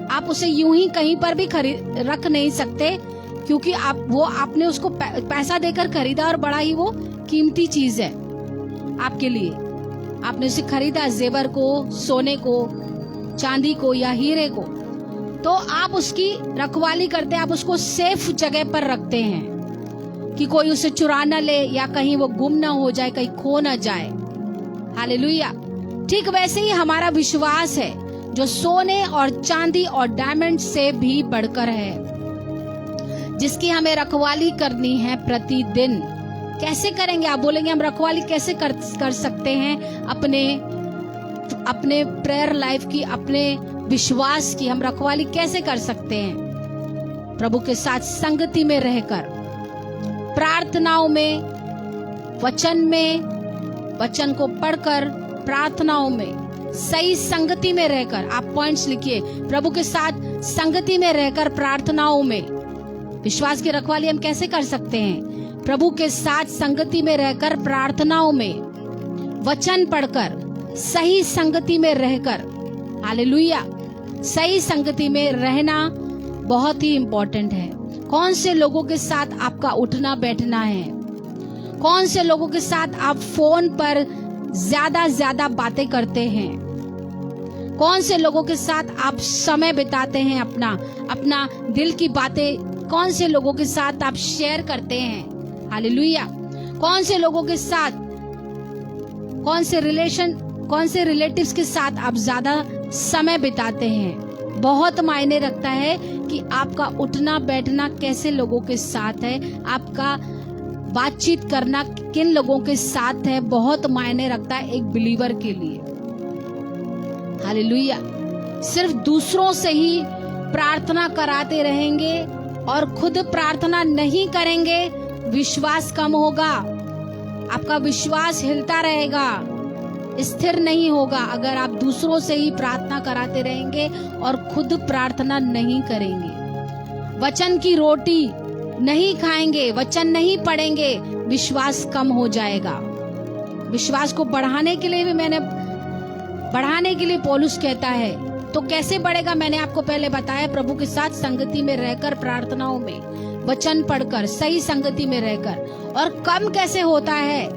आप उसे यूं ही कहीं पर भी रख नहीं सकते, क्योंकि आपने उसको पैसा देकर खरीदा और बड़ा ही वो कीमती चीज है आपके लिए। आपने उसे खरीदा, जेवर को, सोने को, चांदी को या हीरे को, तो आप उसकी रखवाली करते हैं। आप उसको सेफ जगह पर रखते हैं कि कोई उसे चुरा न ले या कहीं वो गुम न हो जाए, कहीं खो न जाए। हालेलुया। ठीक वैसे ही हमारा विश्वास है, जो सोने और चांदी और डायमंड से भी बढ़कर है, जिसकी हमें रखवाली करनी है प्रतिदिन। कैसे करेंगे? आप बोलेंगे हम रखवाली कैसे कर सकते हैं अपने प्रेयर लाइफ की, अपने विश्वास की हम रखवाली कैसे कर सकते हैं? प्रभु के साथ संगति में रहकर, प्रार्थनाओं में, वचन को पढ़कर, प्रार्थनाओं में सही संगति में रहकर, आप पॉइंट्स लिखिए, प्रभु के साथ संगति में रहकर प्रार्थनाओं में विश्वास की रखवाली हम कैसे कर सकते हैं? प्रभु के साथ संगति में रहकर प्रार्थनाओं में, वचन पढ़कर, सही संगति में रहकर। हालेलुया। सही संगति में रहना बहुत ही इंपॉर्टेंट है। कौन से लोगों के साथ आपका उठना बैठना है? कौन से लोगों के साथ आप फोन पर ज्यादा बातें करते हैं? कौन से लोगों के साथ आप समय बिताते हैं? अपना दिल की बातें कौन से लोगों के साथ आप शेयर करते हैं? हालेलुया। कौन से लोगों के साथ, कौन से रिलेटिव्स के साथ आप ज्यादा समय बिताते हैं? बहुत मायने रखता है कि आपका उठना बैठना कैसे लोगों के साथ है, आपका बातचीत करना किन लोगों के साथ है, बहुत मायने रखता है एक बिलीवर के लिए। हालेलुया। सिर्फ दूसरों से ही प्रार्थना कराते रहेंगे और खुद प्रार्थना नहीं करेंगे, विश्वास कम होगा, आपका विश्वास हिलता रहेगा, स्थिर नहीं होगा। अगर आप दूसरों से ही प्रार्थना कराते रहेंगे और खुद प्रार्थना नहीं करेंगे, वचन की रोटी नहीं खाएंगे, वचन नहीं पढ़ेंगे, विश्वास कम हो जाएगा। विश्वास को बढ़ाने के लिए पौलुस कहता है, तो कैसे बढ़ेगा? मैंने आपको पहले बताया, प्रभु के साथ संगति में रहकर, प्रार्थनाओं में, वचन पढ़कर, सही संगति में रहकर। और कम कैसे होता है?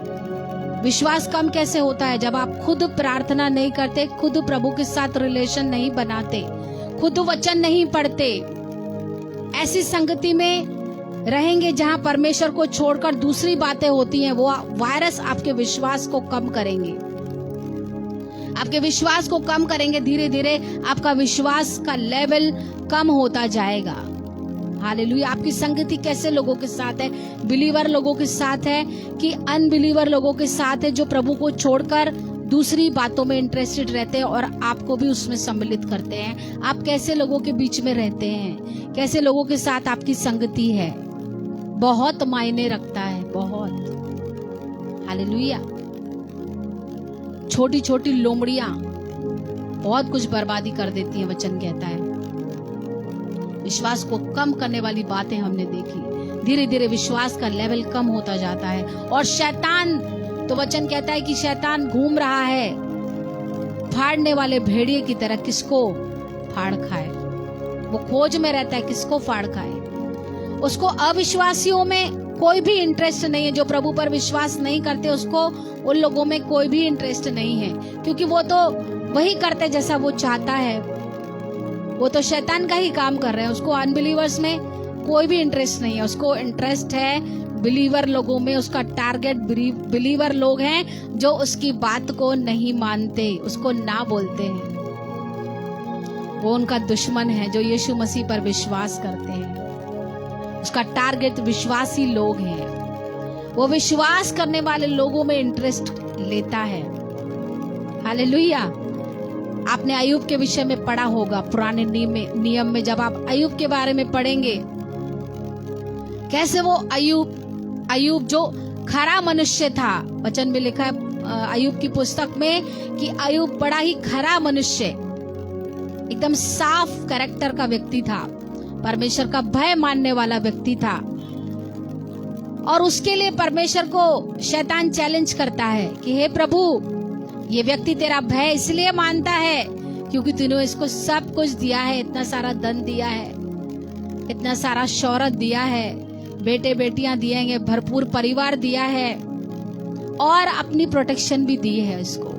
विश्वास कम कैसे होता है? जब आप खुद प्रार्थना नहीं करते, खुद प्रभु के साथ रिलेशन नहीं बनाते, खुद वचन नहीं पढ़ते, ऐसी संगति में रहेंगे जहां परमेश्वर को छोड़कर दूसरी बातें होती हैं, वो वायरस आपके विश्वास को कम करेंगे, आपके विश्वास को कम करेंगे। धीरे धीरे आपका विश्वास का लेवल कम होता जाएगा। हालेलुया। आपकी संगति कैसे लोगों के साथ है? बिलीवर लोगों के साथ है कि अनबिलीवर लोगों के साथ है, जो प्रभु को छोड़कर दूसरी बातों में इंटरेस्टेड रहते हैं और आपको भी उसमें सम्मिलित करते हैं? आप कैसे लोगों के बीच में रहते हैं? कैसे लोगों के साथ आपकी संगति है? बहुत मायने रखता है, बहुत। हालेलुया। छोटी छोटी लोमड़ियां बहुत कुछ बर्बादी कर देती हैं, वचन कहता है। विश्वास को कम करने वाली बातें हमने देखी। धीरे धीरे विश्वास का लेवल कम होता जाता है। और शैतान, तो वचन कहता है कि शैतान घूम रहा है फाड़ने वाले भेड़िए की तरह, किसको फाड़ खाए। वो खोज में रहता है किसको फाड़ खाए। उसको अविश्वासियों में कोई भी इंटरेस्ट नहीं है, जो प्रभु पर विश्वास नहीं करते उसको उन लोगों में कोई भी इंटरेस्ट नहीं है, क्योंकि वो तो वही करते जैसा वो चाहता है, वो तो शैतान का ही काम कर रहे हैं। उसको अनबिलीवर्स में कोई भी इंटरेस्ट नहीं है, उसको इंटरेस्ट है बिलीवर लोगों में। उसका टारगेट बिलीवर लोग हैं जो उसकी बात को नहीं मानते, उसको ना बोलते हैं। वो उनका दुश्मन है जो यीशु मसीह पर विश्वास करते हैं। उसका टारगेट विश्वासी लोग हैं। वो विश्वास करने वाले लोगों में इंटरेस्ट लेता है। हालेलुया। आपने अय्यूब के विषय में पढ़ा होगा पुराने नियम में। जब आप अय्यूब के बारे में पढ़ेंगे, कैसे वो अय्यूब जो खरा मनुष्य था, वचन में लिखा है अय्यूब की पुस्तक में कि अय्यूब बड़ा ही खरा मनुष्य, एकदम साफ कैरेक्टर का व्यक्ति था, परमेश्वर का भय मानने वाला व्यक्ति था। और उसके लिए परमेश्वर को शैतान चैलेंज करता है कि हे प्रभु, ये व्यक्ति तेरा भय इसलिए मानता है क्योंकि तूने इसको सब कुछ दिया है, इतना सारा धन दिया है, इतना सारा शौहरत दिया है, बेटे बेटियां दिए हैं, भरपूर परिवार दिया है और अपनी प्रोटेक्शन भी दी है इसको,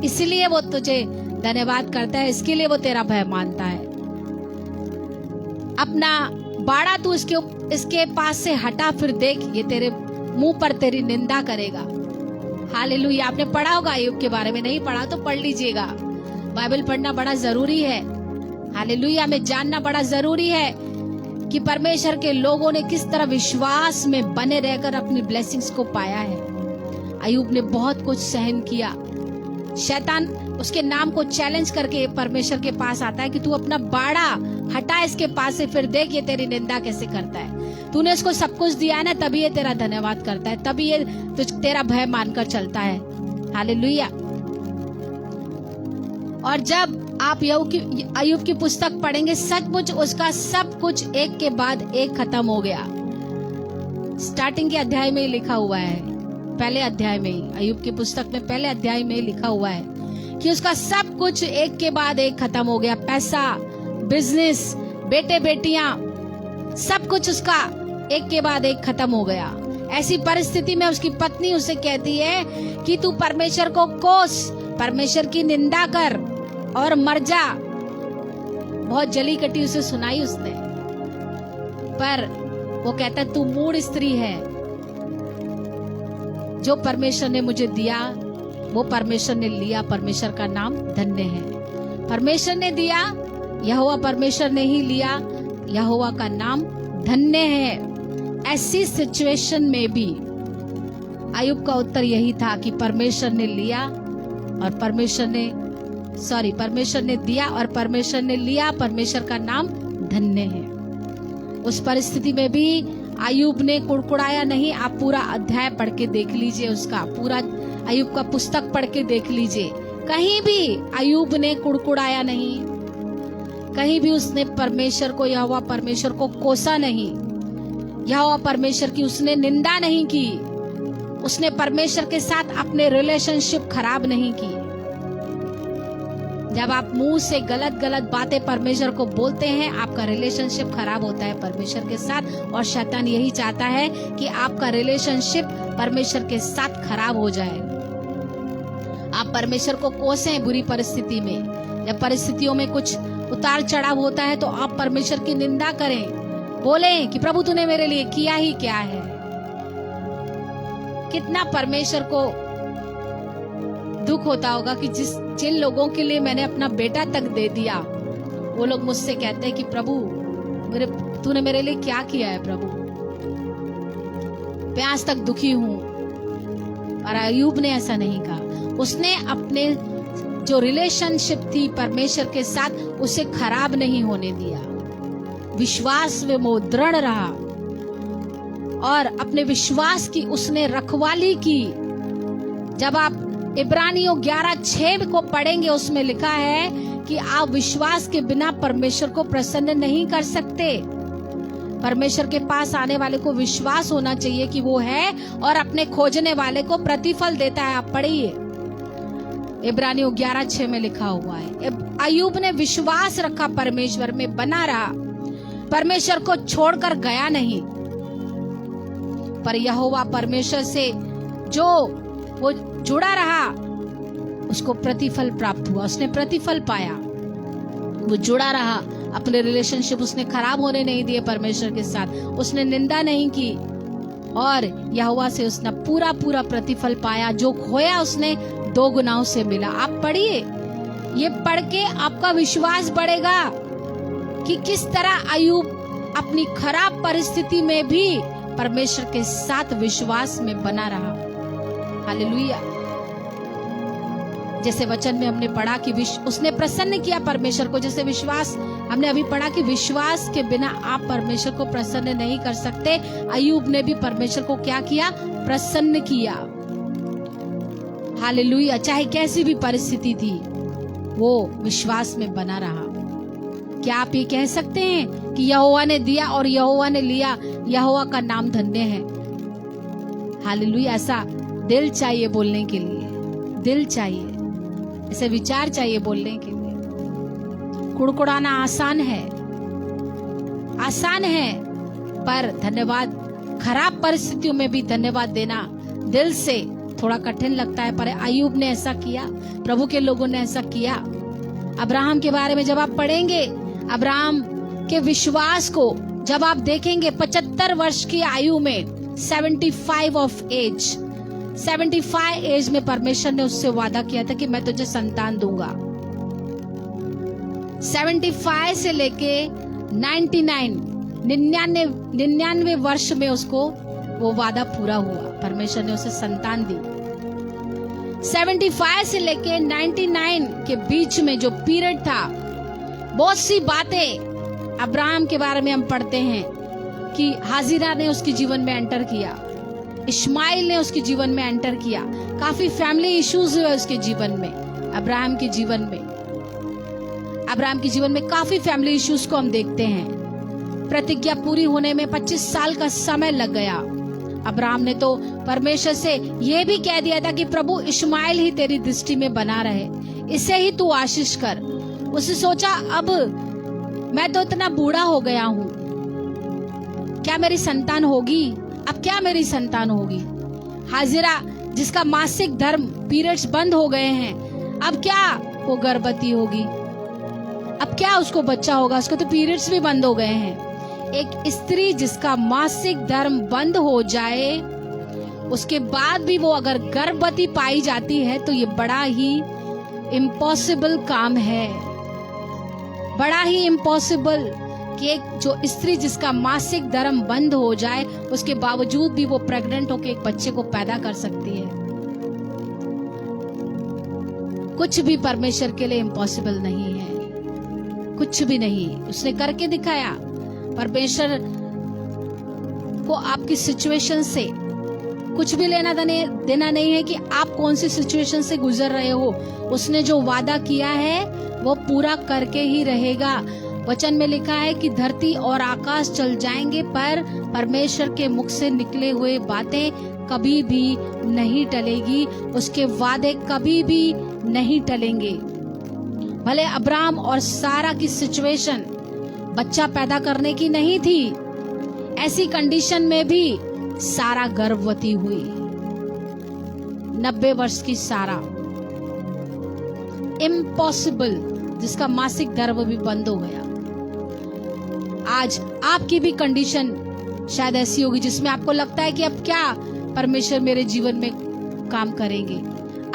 इसलिए वो तुझे धन्यवाद करता है, इसके लिए वो तेरा भय मानता है। अपना बाड़ा तू इसके पास से हटा, फिर देख ये तेरे मुंह पर तेरी निंदा करेगा। हालेलुया। आपने पढ़ा होगा अय्यूब के बारे में, नहीं पढ़ा तो पढ़ लीजिएगा। बाइबल पढ़ना बड़ा जरूरी है। हालेलुया। हमें जानना बड़ा जरूरी है कि परमेश्वर के लोगों ने किस तरह विश्वास में बने रहकर अपनी ब्लेसिंग्स को पाया है। अय्यूब ने बहुत कुछ सहन किया। शैतान उसके नाम को चैलेंज करके परमेश्वर के पास आता है कि तू अपना बाड़ा हटा इसके पास से, फिर देख ये तेरी निंदा कैसे करता है। तूने इसको सब कुछ दिया है ना, तभी ये तेरा धन्यवाद करता है, तभी ये तेरा भय मानकर चलता है। हालेलुया। और जब आप अय्यूब की पुस्तक पढ़ेंगे, सचमुच उसका सब कुछ एक के बाद एक खत्म हो गया। स्टार्टिंग के अध्याय में ही लिखा हुआ है, पहले अध्याय में ही, अय्यूब की पुस्तक में पहले अध्याय में लिखा हुआ है कि उसका सब कुछ एक के बाद एक खत्म हो गया। पैसा, बिजनेस, बेटे बेटियां, सब कुछ उसका एक के बाद एक खत्म हो गया। ऐसी परिस्थिति में उसकी पत्नी उसे कहती है कि तू परमेश्वर को कोस, परमेश्वर की निंदा कर और मर जा। बहुत जली कटी उसे सुनाई उसने, पर वो कहता है तू मूढ़ स्त्री है, जो परमेश्वर ने मुझे दिया वो परमेश्वर ने लिया, परमेश्वर का नाम धन्य है। परमेश्वर ने दिया, यहोवा परमेश्वर ने ही लिया, यहोवा का नाम धन्य है। ऐसी सिचुएशन में भी अय्यूब का उत्तर यही था कि परमेश्वर ने लिया और परमेश्वर ने दिया और परमेश्वर ने लिया, परमेश्वर का नाम धन्य है। उस परिस्थिति में भी अय्यूब ने कुड़कुड़ाया नहीं। आप पूरा अध्याय पढ़ के देख लीजिए, उसका पूरा अय्यूब का पुस्तक पढ़ के देख लीजिए, कहीं भी अय्यूब ने कुड़कुड़ाया नहीं, कहीं भी उसने परमेश्वर को, यहोवा परमेश्वर को कोसा नहीं, यहोवा परमेश्वर की उसने निंदा नहीं की, उसने परमेश्वर के साथ अपने रिलेशनशिप खराब नहीं की। जब आप मुंह से गलत गलत बातें परमेश्वर को बोलते हैं, आपका रिलेशनशिप खराब होता है परमेश्वर के साथ, और शैतान यही चाहता है कि आपका रिलेशनशिप परमेश्वर के साथ खराब हो जाए। आप परमेश्वर को कोसें बुरी परिस्थिति में, जब परिस्थितियों में कुछ उतार चढ़ाव होता है तो आप परमेश्वर की निंदा करें, बोलें कि प्रभु तूने मेरे लिए किया ही क्या है। कितना परमेश्वर को दुख होता होगा कि जिन लोगों के लिए मैंने अपना बेटा तक दे दिया, वो लोग मुझसे कहते हैं कि प्रभु तूने मेरे लिए क्या किया है प्रभु, मैं आज तक दुखी हूं। और अय्यूब ने ऐसा नहीं कहा, उसने अपने जो रिलेशनशिप थी परमेश्वर के साथ उसे खराब नहीं होने दिया, विश्वास में वो दृढ़ रहा और अपने विश्वास की उसने रखवाली की। जब आप इब्रानियों 11:6 को पढ़ेंगे, उसमें लिखा है कि आप विश्वास के बिना परमेश्वर को प्रसन्न नहीं कर सकते। परमेश्वर के पास आने वाले को विश्वास होना चाहिए कि वो है और अपने खोजने वाले को प्रतिफल देता है। आप पढ़िए, इब्रानियों 11:6 में लिखा हुआ है। अय्यूब ने विश्वास रखा, परमेश्वर में बना रहा, परमेश्वर को छोड़कर गया नहीं। पर यहोवा परमेश्वर से जो वो जुड़ा रहा, उसको प्रतिफल प्राप्त हुआ, उसने प्रतिफल पाया। वो जुड़ा रहा, अपने रिलेशनशिप उसने खराब होने नहीं दिए परमेश्वर के साथ, उसने निंदा नहीं की और यहोवा से उसने पूरा पूरा प्रतिफल पाया। जो खोया उसने 2 गुनाहों से मिला। आप पढ़िए, ये पढ़ के आपका विश्वास बढ़ेगा कि किस तरह अय्यूब अपनी खराब परिस्थिति में भी परमेश्वर के साथ विश्वास में बना रहा। हालेलुया। जैसे वचन में हमने पढ़ा कि उसने प्रसन्न किया परमेश्वर को, जैसे विश्वास हमने अभी पढ़ा कि विश्वास के बिना आप परमेश्वर को प्रसन्न नहीं कर सकते। अय्यूब ने भी परमेश्वर को क्या किया? प्रसन्न किया। हालेलुया। चाहे कैसी भी परिस्थिति थी, वो विश्वास में बना रहा। क्या आप ये कह सकते हैं कि यहोवा ने दिया और यहोवा ने लिया, यहोवा का नाम धन्य है? हालेलुया। ऐसा दिल चाहिए बोलने के लिए, दिल चाहिए, ऐसे विचार चाहिए बोलने के लिए। कुड़कुड़ाना आसान है, आसान है, पर धन्यवाद, खराब परिस्थितियों में भी धन्यवाद देना दिल से थोड़ा कठिन लगता है। पर अय्यूब ने ऐसा किया, प्रभु के लोगों ने ऐसा किया। अब्राहम के बारे में जब आप पढ़ेंगे, अब्राहम के विश्वास को जब आप देखेंगे, 75 वर्ष की आयु में, 75 एज में परमेश्वर ने उससे वादा किया था कि मैं तुझे संतान दूंगा। 75 से लेके 99 वर्ष में उसको वो वादा पूरा हुआ, परमेश्वर ने उसे संतान दी। 75 से लेके 99 के बीच में जो पीरियड था, बहुत सी बातें अब्राहम के बारे में हम पढ़ते हैं कि हाजिरा ने उसके जीवन में एंटर किया, इस्माइल ने उसके जीवन में एंटर किया, काफी फैमिली इश्यूज हुए उसके जीवन में। अब्राहम के जीवन में काफी फैमिली इश्यूज को हम देखते हैं। प्रतिज्ञा पूरी होने में 25 साल का समय लग गया। अब्राहम ने तो परमेश्वर से यह भी कह दिया था कि प्रभु इस्माइल ही तेरी दृष्टि में बना रहे, इसे ही तू आशीष कर। उसने सोचा अब मैं तो इतना बूढ़ा हो गया हूँ, क्या मेरी संतान होगी? अब क्या मेरी संतान होगी? हाजिरा जिसका मासिक धर्म पीरियड्स बंद हो गए हैं, अब क्या वो गर्भवती होगी? अब क्या उसको बच्चा होगा? उसको तो पीरियड्स भी बंद हो गए हैं। एक स्त्री जिसका मासिक धर्म बंद हो जाए, उसके बाद भी वो अगर गर्भवती पाई जाती है तो ये बड़ा ही इम्पॉसिबल काम है, बड़ा ही इम्पॉसिबल कि एक जो स्त्री जिसका मासिक धर्म बंद हो जाए उसके बावजूद भी वो प्रेग्नेंट होकर एक बच्चे को पैदा कर सकती है। कुछ भी परमेश्वर के लिए इम्पॉसिबल नहीं है, कुछ भी नहीं। उसने करके दिखाया। परमेश्वर को आपकी सिचुएशन से कुछ भी लेना देना नहीं है कि आप कौन सी सिचुएशन से गुजर रहे हो। उसने जो वादा किया है वो पूरा करके ही रहेगा। वचन में लिखा है कि धरती और आकाश चल जाएंगे पर परमेश्वर के मुख से निकले हुए बातें कभी भी नहीं टलेगी, उसके वादे कभी भी नहीं टलेंगे। भले अब्राहम और सारा की सिचुएशन बच्चा पैदा करने की नहीं थी, ऐसी कंडीशन में भी सारा गर्भवती हुई। 90 वर्ष की सारा, इम्पॉसिबल, जिसका मासिक धर्म भी बंद हो गया। आज आपकी भी कंडीशन शायद ऐसी होगी जिसमें आपको लगता है कि अब क्या परमेश्वर मेरे जीवन में काम करेंगे,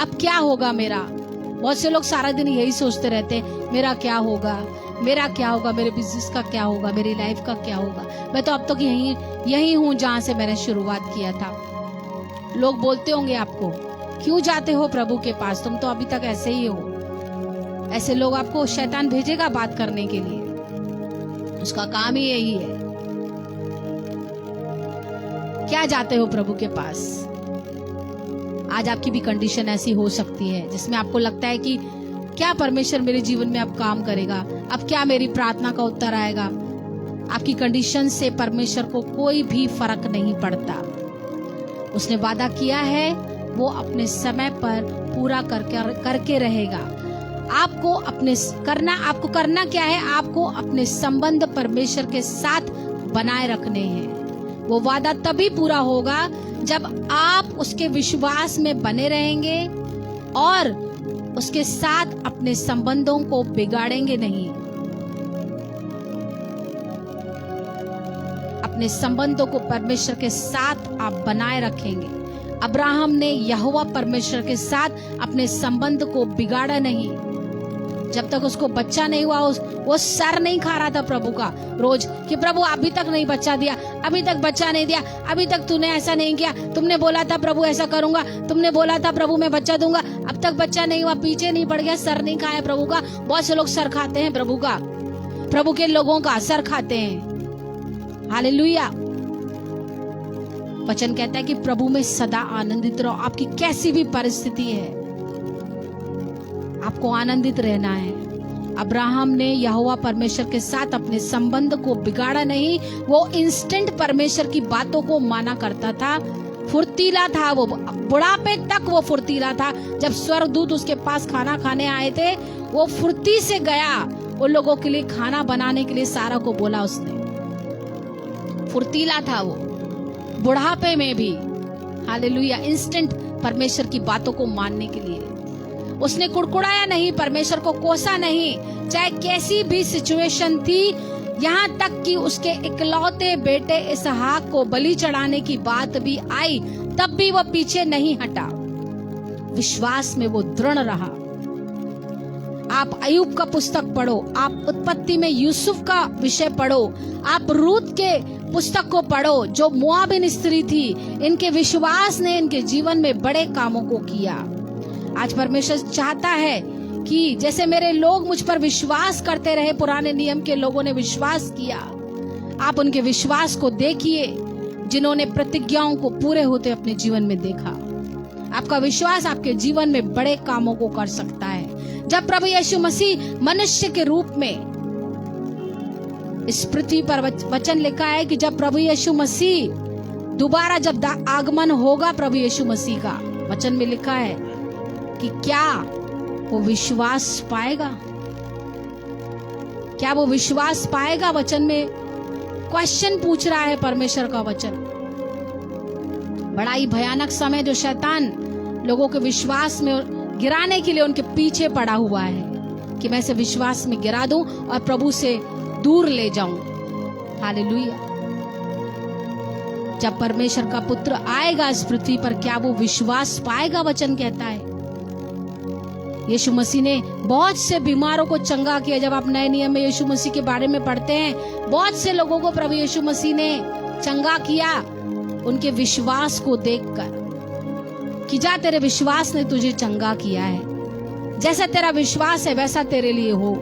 अब क्या होगा मेरा। बहुत से लोग सारा दिन यही सोचते रहते हैं, मेरा क्या होगा, मेरा क्या होगा, मेरे बिजनेस का क्या होगा, मेरी लाइफ का क्या होगा। मैं तो अब तक यही हूँ जहाँ से मैंने शुरुआत किया था। लोग बोलते होंगे आपको, क्यों जाते हो प्रभु के पास, तुम तो अभी तक ऐसे ही हो। ऐसे लोग आपको शैतान भेजेगा बात करने के लिए, उसका काम ही यही है। क्या जाते हो प्रभु के पास? आज आपकी भी कंडीशन ऐसी हो सकती है जिसमें आपको लगता है कि क्या परमेश्वर मेरे जीवन में अब काम करेगा, अब क्या मेरी प्रार्थना का उत्तर आएगा। आपकी कंडीशन से परमेश्वर को कोई भी फर्क नहीं पड़ता। उसने वादा किया है वो अपने समय पर पूरा करके रहेगा। आपको करना क्या है? आपको अपने संबंध परमेश्वर के साथ बनाए रखने हैं। वो वादा तभी पूरा होगा जब आप उसके विश्वास में बने रहेंगे और उसके साथ अपने संबंधों को बिगाड़ेंगे नहीं। अपने संबंधों को परमेश्वर के साथ आप बनाए रखेंगे। अब्राहम ने यहोवा परमेश्वर के साथ अपने संबंध को बिगाड़ा नहीं। जब तक उसको बच्चा नहीं हुआ, वो सर नहीं खा रहा था प्रभु का रोज कि प्रभु अभी तक नहीं बच्चा दिया, अभी तक बच्चा नहीं दिया, अभी तक तूने ऐसा नहीं किया, तुमने बोला था प्रभु ऐसा करूंगा, तुमने बोला था प्रभु मैं बच्चा दूंगा, अब तक बच्चा नहीं हुआ। पीछे नहीं पड़ गया, सर नहीं खाया प्रभु का। बहुत से लोग सर खाते हैं प्रभु का, प्रभु के लोगों का सर खाते हैं। हालेलुया। वचन कहता है कि प्रभु में सदा आनंदित रहो। आपकी कैसी भी परिस्थिति है, आपको आनंदित रहना है। अब्राहम ने यहोवा परमेश्वर के साथ अपने संबंध को बिगाड़ा नहीं। वो इंस्टेंट परमेश्वर की बातों को माना करता था, फुर्तीला था। वो बुढ़ापे तक वो फुर्तीला था। जब स्वर्गदूत उसके पास खाना खाने आए थे, वो फुर्ती से गया उन लोगों के लिए खाना बनाने के लिए। सारा को बोला उसने, फुर्तीला था वो बुढ़ापे में भी। हालेलुया। इंस्टेंट परमेश्वर की बातों को मानने के लिए उसने कुड़कुड़ाया नहीं, परमेश्वर को कोसा नहीं, चाहे कैसी भी सिचुएशन थी। यहाँ तक कि उसके इकलौते बेटे इसहाक को बलि चढ़ाने की बात भी आई, तब भी वो पीछे नहीं हटा। विश्वास में वो दृढ़ रहा। आप अय्यूब का पुस्तक पढ़ो, आप उत्पत्ति में यूसुफ का विषय पढ़ो, आप रूत के पुस्तक को पढ़ो जो मोआबिन स्त्री थी। इनके विश्वास ने इनके जीवन में बड़े कामों को किया। आज परमेश्वर चाहता है कि जैसे मेरे लोग मुझ पर विश्वास करते रहे, पुराने नियम के लोगों ने विश्वास किया, आप उनके विश्वास को देखिए जिन्होंने प्रतिज्ञाओं को पूरे होते अपने जीवन में देखा। आपका विश्वास आपके जीवन में बड़े कामों को कर सकता है। जब प्रभु यीशु मसीह मनुष्य के रूप में इस पृथ्वी पर, वचन लिखा है कि जब प्रभु यीशु मसीह दोबारा जब आगमन होगा प्रभु यीशु मसीह का, वचन में लिखा है कि क्या वो विश्वास पाएगा? क्या वो विश्वास पाएगा? वचन में क्वेश्चन पूछ रहा है परमेश्वर का वचन। बड़ा ही भयानक समय जो शैतान लोगों के विश्वास में गिराने के लिए उनके पीछे पड़ा हुआ है कि मैं इसे विश्वास में गिरा दूं और प्रभु से दूर ले जाऊं। हालेलुया। जब परमेश्वर का पुत्र आएगा इस पृथ्वी पर, क्या वो विश्वास पाएगा? वचन कहता है यीशु मसीह ने बहुत से बीमारों को चंगा किया। जब आप नए नियम में यीशु मसीह के बारे में पढ़ते हैं, बहुत से लोगों को प्रभु यीशु मसीह ने चंगा किया उनके विश्वास को देखकर कि जा तेरे विश्वास ने तुझे चंगा किया है, जैसा तेरा विश्वास है वैसा तेरे लिए हो।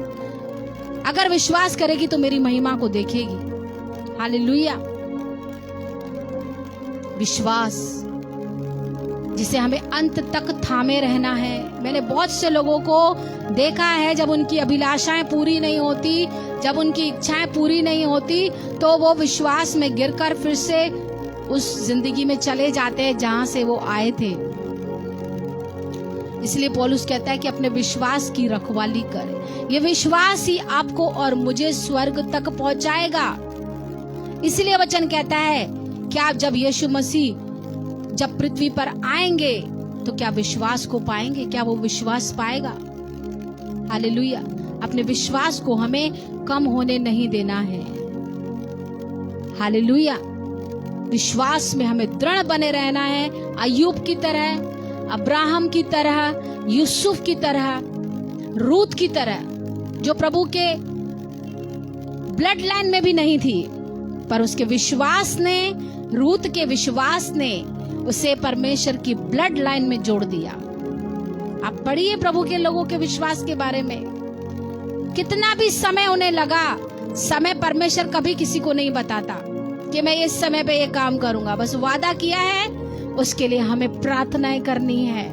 अगर विश्वास करेगी तो मेरी महिमा को देखेगी। हालेलुया। विश्वास जिसे हमें अंत तक थामे रहना है। मैंने बहुत से लोगों को देखा है, जब उनकी अभिलाषाएं पूरी नहीं होती, जब उनकी इच्छाएं पूरी नहीं होती, तो वो विश्वास में गिरकर फिर से उस जिंदगी में चले जाते हैं जहां से वो आए थे। इसलिए पौलुस कहता है कि अपने विश्वास की रखवाली करें। ये विश्वास ही आपको और मुझे स्वर्ग तक पहुंचाएगा। इसलिए वचन कहता है कि आप जब यीशु मसीह जब पृथ्वी पर आएंगे तो क्या विश्वास को पाएंगे? क्या वो विश्वास पाएगा? हालेलुया। अपने विश्वास को हमें कम होने नहीं देना है। हालेलुया। विश्वास में हमें दृढ़ बने रहना है, अय्यूब की तरह, अब्राहम की तरह, यूसुफ की तरह, रूत की तरह, जो प्रभु के ब्लड लाइन में भी नहीं थी, पर उसके विश्वास ने, रूत के विश्वास ने उसे परमेश्वर की ब्लड लाइन में जोड़ दिया। आप पढ़िए प्रभु के लोगों के विश्वास के बारे में। कितना भी समय उन्हें लगा, समय परमेश्वर कभी किसी को नहीं बताता कि मैं इस समय पे ये काम करूंगा। बस वादा किया है, उसके लिए हमें प्रार्थनाएं करनी है।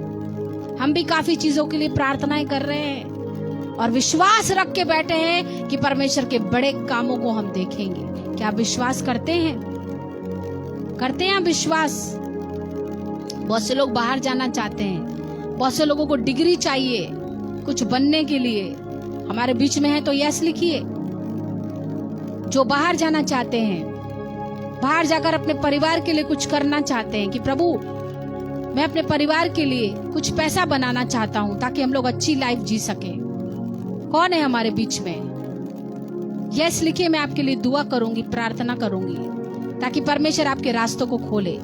हम भी काफी चीजों के लिए प्रार्थनाएं कर रहे हैं और विश्वास रख के बैठे हैं कि परमेश्वर के बड़े कामों को हम देखेंगे। क्या विश्वास करते हैं? करते हैं विश्वास? बहुत से लोग बाहर जाना चाहते हैं, बहुत से लोगों को डिग्री चाहिए कुछ बनने के लिए। हमारे बीच में है तो यस लिखिए। जो बाहर जाना चाहते हैं, बाहर जाकर अपने परिवार के लिए कुछ करना चाहते हैं कि प्रभु मैं अपने परिवार के लिए कुछ पैसा बनाना चाहता हूं ताकि हम लोग अच्छी लाइफ जी सके। कौन है हमारे बीच में? यस लिखिए। मैं आपके लिए दुआ करूंगी, प्रार्थना करूंगी ताकि परमेश्वर आपके रास्तों को खोले।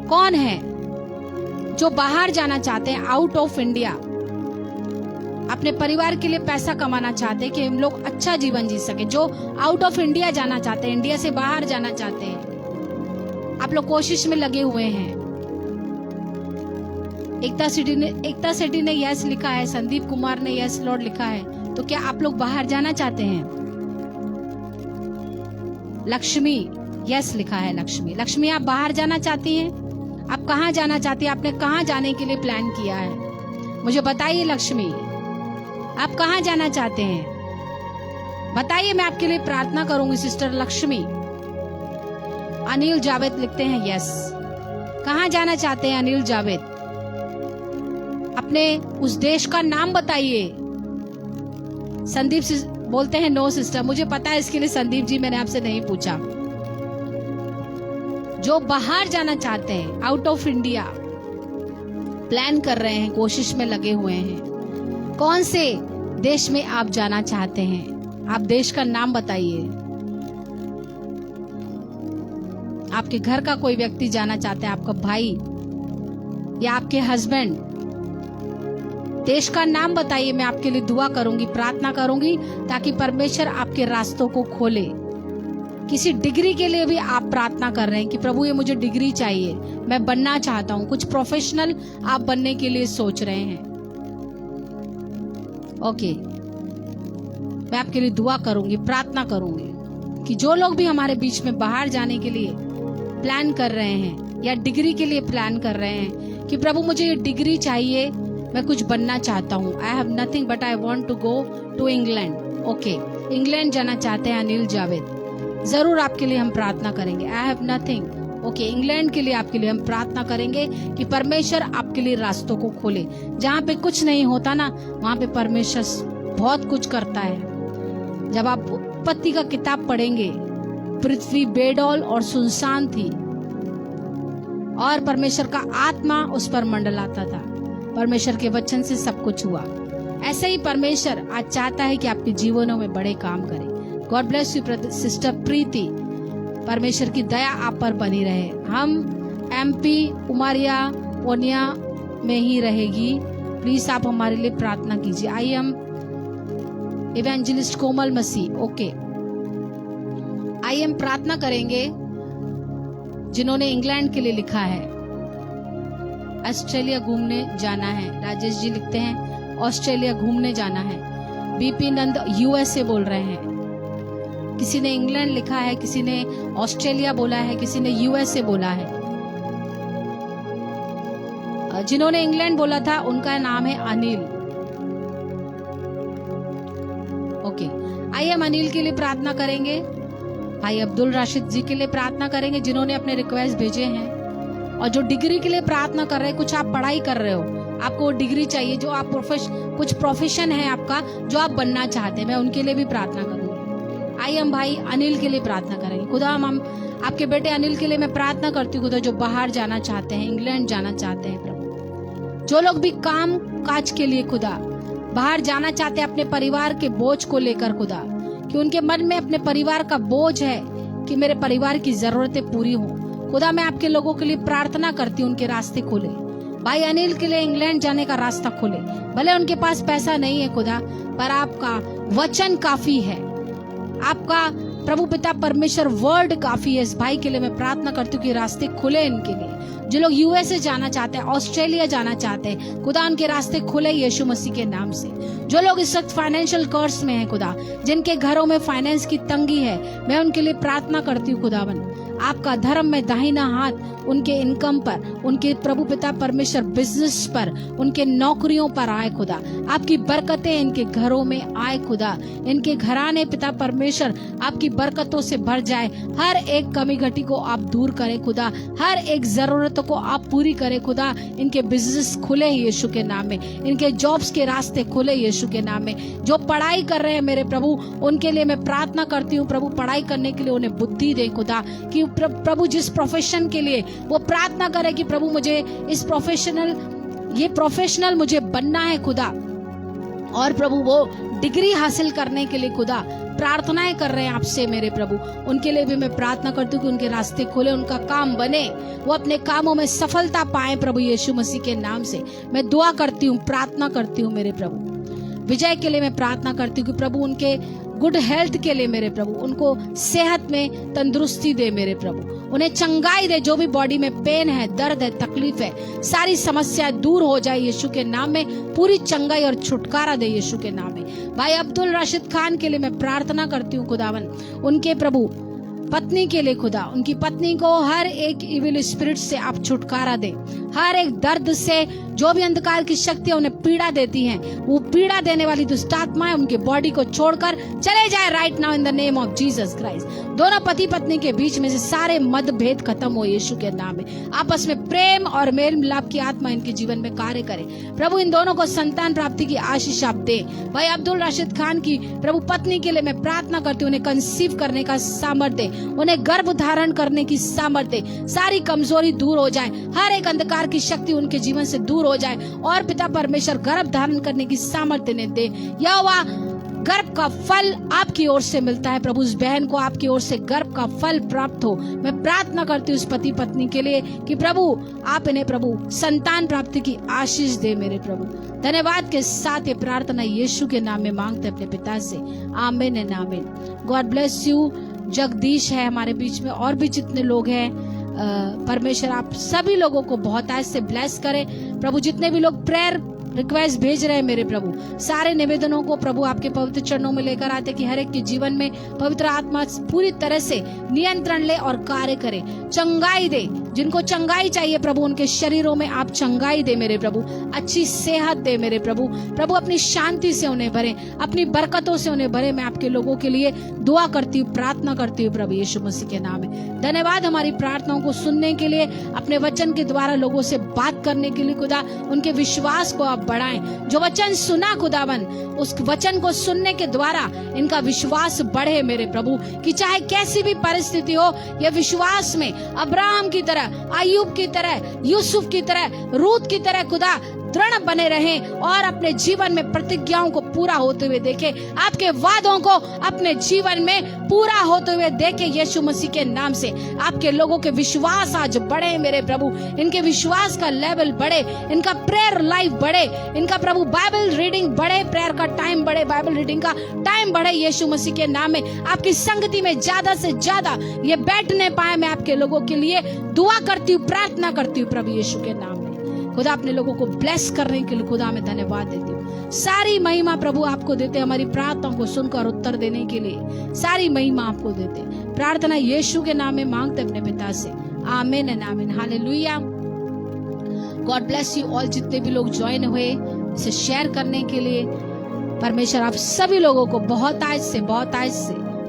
कौन है जो बाहर जाना चाहते हैं, आउट ऑफ इंडिया, अपने परिवार के लिए पैसा कमाना चाहते हैं कि हम लोग अच्छा जीवन जी सके? जो आउट ऑफ इंडिया जाना चाहते हैं, इंडिया से बाहर जाना चाहते हैं, आप लोग कोशिश में लगे हुए हैं। एकता सिटी ने यस लिखा है, संदीप कुमार ने यस लॉर्ड लिखा है। तो क्या आप लोग बाहर जाना चाहते हैं? लक्ष्मी यस लिखा है। लक्ष्मी आप बाहर जाना चाहती हैं? आप कहाँ जाना चाहती हैं? आपने कहाँ जाने के लिए प्लान किया है? मुझे बताइए लक्ष्मी, आप कहाँ जाना चाहते हैं? बताइए, मैं आपके लिए प्रार्थना करूंगी। सिस्टर लक्ष्मी। अनिल जावेद लिखते हैं यस। कहाँ जाना चाहते हैं अनिल जावेद? अपने उस देश का नाम बताइए। संदीप बोलते हैं नो सिस्टर। मुझे पता है इसके लिए संदीप जी, मैंने आपसे नहीं पूछा। जो बाहर जाना चाहते हैं, आउट ऑफ इंडिया प्लान कर रहे हैं, कोशिश में लगे हुए हैं, कौन से देश में आप जाना चाहते हैं? आप देश का नाम बताइए। आपके घर का कोई व्यक्ति जाना चाहता है, आपका भाई या आपके हस्बैंड, देश का नाम बताइए। मैं आपके लिए दुआ करूंगी, प्रार्थना करूंगी ताकि परमेश्वर आपके रास्तों को खोले। किसी डिग्री के लिए भी आप प्रार्थना कर रहे हैं कि प्रभु ये मुझे डिग्री चाहिए, मैं बनना चाहता हूं, कुछ प्रोफेशनल आप बनने के लिए सोच रहे हैं, ओके, मैं आपके लिए दुआ करूंगी, प्रार्थना करूंगी कि जो लोग भी हमारे बीच में बाहर जाने के लिए प्लान कर रहे हैं या डिग्री के लिए प्लान कर रहे हैं कि प्रभु मुझे ये डिग्री चाहिए, मैं कुछ बनना चाहता हूँ, I have nothing but I want to go to England, okay, England जाना चाहते हैं अनिल जावेद, जरूर आपके लिए हम प्रार्थना करेंगे। आई हैव नथिंग, ओके, इंग्लैंड के लिए आपके लिए हम प्रार्थना करेंगे कि परमेश्वर आपके लिए रास्तों को खोले। जहाँ पे कुछ नहीं होता ना, वहाँ पे परमेश्वर बहुत कुछ करता है। जब आप उत्पत्ति का किताब पढ़ेंगे, पृथ्वी बेडौल और सुनसान थी और परमेश्वर का आत्मा उस पर मंडलाता था, परमेश्वर के वचन से सब कुछ हुआ। ऐसे ही परमेश्वर आज चाहता है कि आपके जीवनों में बड़े काम करे। गॉड ब्लेस यू सिस्टर प्रीति, परमेश्वर की दया आप पर बनी रहे। हम MP उमरिया ओनिया में ही रहेगी, प्लीज आप हमारे लिए प्रार्थना कीजिए। I am evangelist Komal Masih, okay, I am प्रार्थना करेंगे जिन्होंने इंग्लैंड के लिए लिखा है, ऑस्ट्रेलिया घूमने जाना है। राजेश जी लिखते हैं ऑस्ट्रेलिया घूमने जाना है। BP नंद USA बोल रहे हैं। किसी ने इंग्लैंड लिखा है, किसी ने ऑस्ट्रेलिया बोला है, किसी ने USA बोला है। जिन्होंने इंग्लैंड बोला था उनका नाम है अनिल, ओके। आइए हम अनिल के लिए प्रार्थना करेंगे। भाई अब्दुल राशिद जी के लिए प्रार्थना करेंगे जिन्होंने अपने रिक्वेस्ट भेजे हैं, और जो डिग्री के लिए प्रार्थना कर रहे हैं, कुछ आप पढ़ाई कर रहे हो, आपको डिग्री चाहिए, जो आप कुछ प्रोफेशन है आपका जो आप बनना चाहते हैं, मैं उनके लिए भी प्रार्थना करूंगी। आइए हम भाई अनिल के लिए प्रार्थना करेंगे। खुदा हम आपके बेटे अनिल के लिए मैं प्रार्थना करती हूँ खुदा, जो बाहर जाना चाहते हैं, इंग्लैंड जाना चाहते हैं प्रभु, जो लोग भी काम काज के लिए खुदा बाहर जाना चाहते हैं अपने परिवार के बोझ को लेकर खुदा, कि उनके मन में अपने परिवार का बोझ है कि मेरे परिवार की जरूरतें पूरी हो। खुदा मैं आपके लोगों के लिए प्रार्थना करती हूँ, उनके रास्ते खोले। भाई अनिल के लिए इंग्लैंड जाने का रास्ता खोले। भले उनके पास पैसा नहीं है खुदा, पर आपका वचन काफी है, आपका प्रभु पिता परमेश्वर वर्ड काफी है। इस भाई के लिए मैं प्रार्थना करती हूँ कि रास्ते खुले इनके लिए। जो लोग USA जाना चाहते हैं, ऑस्ट्रेलिया जाना चाहते हैं, खुदा उनके रास्ते खुले यीशु मसीह के नाम से। जो लोग इस वक्त फाइनेंशियल कर्ज में हैं खुदा, जिनके घरों में फाइनेंस की तंगी है, मैं उनके लिए प्रार्थना करती हूँ खुदावन, आपका धर्म में दाहिना हाथ उनके इनकम पर, उनके प्रभु पिता परमेश्वर बिजनेस पर, उनके नौकरियों पर आए खुदा। आपकी बरकतें इनके घरों में आए खुदा, इनके घराने पिता परमेश्वर आपकी बरकतों से भर जाए। हर एक कमी घटी को आप दूर करें खुदा, हर एक जरूरतों को आप पूरी करें खुदा। इनके बिजनेस खुले यीशु के नाम में, इनके जॉब्स के रास्ते खुले यीशु के नाम में। जो पढ़ाई कर रहे हैं मेरे प्रभु, उनके लिए मैं प्रार्थना करती हूँ प्रभु, पढ़ाई करने के लिए उन्हें बुद्धि दे खुदा, कि प्रभु जिस प्रोफेशन के लिए वो प्रार्थना करे कि प्रभु मुझे इस प्रोफेशनल मुझे बनना है खुदा, और प्रभु वो डिग्री हासिल करने के लिए खुदा प्रार्थनाएं कर रहे हैं आपसे मेरे प्रभु, उनके लिए भी मैं प्रार्थना करती हूँ कि उनके रास्ते खोले, उनका काम बने, वो अपने कामों में सफलता पाए प्रभु यीशु मसीह के नाम से। मैं दुआ करती हूँ, प्रार्थना करती हूँ मेरे प्रभु। विजय के लिए मैं प्रार्थना करती हूँ कि प्रभु उनके गुड हेल्थ के लिए मेरे प्रभु, उनको सेहत में तंदुरुस्ती दे मेरे प्रभु, उन्हें चंगाई दे। जो भी बॉडी में पेन है, दर्द है, तकलीफ है, सारी समस्याएं दूर हो जाए यीशु के नाम में, पूरी चंगाई और छुटकारा दे यीशु के नाम में। भाई अब्दुल राशिद खान के लिए मैं प्रार्थना करती हूँ खुदावन, उनके प्रभु पत्नी के लिए खुदा, उनकी पत्नी को हर एक इविल स्पिरिट से आप छुटकारा दे, हर एक दर्द से, जो भी अंधकार की शक्तियां उन्हें पीड़ा देती हैं, वो पीड़ा देने वाली दुष्टात्माएं उनके बॉडी को छोड़कर चले जाए right now in the name of Jesus Christ. दोनों पति पत्नी के बीच में से सारे मतभेद खत्म हो यीशु के नाम में। आपस में प्रेम और मेल मिलाप की आत्मा इनके जीवन में कार्य करे प्रभु। इन दोनों को संतान प्राप्ति की आशीष आप दे। भाई अब्दुल राशिद खान की प्रभु पत्नी के लिए मैं प्रार्थना करती हूँ, उन्हें कंसीव करने का सामर्थ्य दे, उन्हें गर्भ धारण करने की सामर्थ्य दे, सारी कमजोरी दूर हो जाए, हर एक अंधकार की शक्ति उनके जीवन से दूर हो जाए, और पिता परमेश्वर गर्भ धारण करने की सामर्थ्य ने दे। यहोवा गर्भ का फल आपकी ओर से मिलता है प्रभु, उस बहन को आपकी ओर से गर्भ का फल प्राप्त हो। मैं प्रार्थना करती हूँ उस पति पत्नी के लिए कि प्रभु आप इन्हें प्रभु संतान प्राप्ति की आशीष दे मेरे प्रभु। धन्यवाद के साथ ये प्रार्थना यीशु के नाम में मांगते अपने पिता से, आमीन एंड आमीन। गॉड ब्लेस यू जगदीश है हमारे बीच में, और भी जितने लोग हैं परमेश्वर आप सभी लोगों को बहुत आज से ब्लेस करें प्रभु। जितने भी लोग प्रेयर रिक्वेस्ट भेज रहे हैं मेरे प्रभु, सारे निवेदनों को प्रभु आपके पवित्र चरणों में लेकर आते कि हर एक के जीवन में पवित्र आत्मा पूरी तरह से नियंत्रण ले और कार्य करे, चंगाई दे। जिनको चंगाई चाहिए प्रभु उनके शरीरों में आप चंगाई दे मेरे प्रभु, अच्छी सेहत दे मेरे प्रभु। प्रभु अपनी शांति से उन्हें भरे, अपनी बरकतों से उन्हें भरे। मैं आपके लोगों के लिए दुआ करती हूँ, प्रार्थना करती हूँ प्रभु यीशु मसीह के नाम में। धन्यवाद हमारी प्रार्थनाओं को सुनने के लिए, अपने वचन के द्वारा लोगों से बात करने के लिए खुदा, उनके विश्वास को आप बढ़ाएं। जो वचन सुना खुदावन, उस वचन को सुनने के द्वारा इनका विश्वास बढ़े मेरे प्रभु, कि चाहे कैसी भी परिस्थिति हो, यह विश्वास में अब्राहम की तरह, अय्यूब की तरह, यूसुफ की तरह, रूत की तरह खुदा दृढ़ बने रहें और अपने जीवन में प्रतिज्ञाओं को पूरा होते हुए देखें, आपके वादों को अपने जीवन में पूरा होते हुए देखें। यीशु मसीह के नाम से आपके लोगों के विश्वास आज बढ़े मेरे प्रभु, इनके विश्वास का लेवल बढ़े, इनका प्रेयर लाइफ बढ़े, इनका प्रभु बाइबल रीडिंग बढ़े, प्रेयर का टाइम बढ़े, बाइबल रीडिंग का टाइम बढ़े। यीशु मसीह के नाम में आपकी संगति में ज्यादा से ज्यादा ये बैठने पाए, मैं आपके लोगों के लिए दुआ करती हूँ, प्रार्थना करती हूँ प्रभु यीशु के नाम में। खुदा अपने लोगों को ब्लेस करने के लिए खुदा मैं धन्यवाद देती हूँ। सारी महिमा प्रभु आपको देते, हमारी प्रार्थनाओं को सुनकर उत्तर देने के लिए सारी महिमा आपको देते। प्रार्थना यीशु के नाम में मांगते अपने पिता से, आमीन एंड आमीन, hallelujah. God bless you all. जितने भी लोग ज्वाइन हुए इसे शेयर करने के लिए, परमेश्वर आप सभी लोगों को बहुत आज से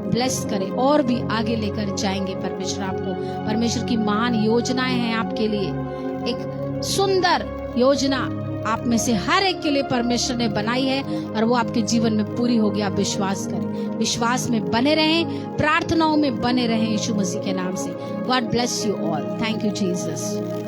ब्लेस करे और भी आगे लेकर जाएंगे। परमेश्वर आपको, परमेश्वर की महान योजनाएं हैं आपके लिए, एक सुंदर योजना आप में से हर एक के लिए परमेश्वर ने बनाई है और वो आपके जीवन में पूरी होगी। आप विश्वास करें, विश्वास में बने रहें, प्रार्थनाओं में बने रहें यीशु मसीह के नाम से। God bless you all. Thank you Jesus.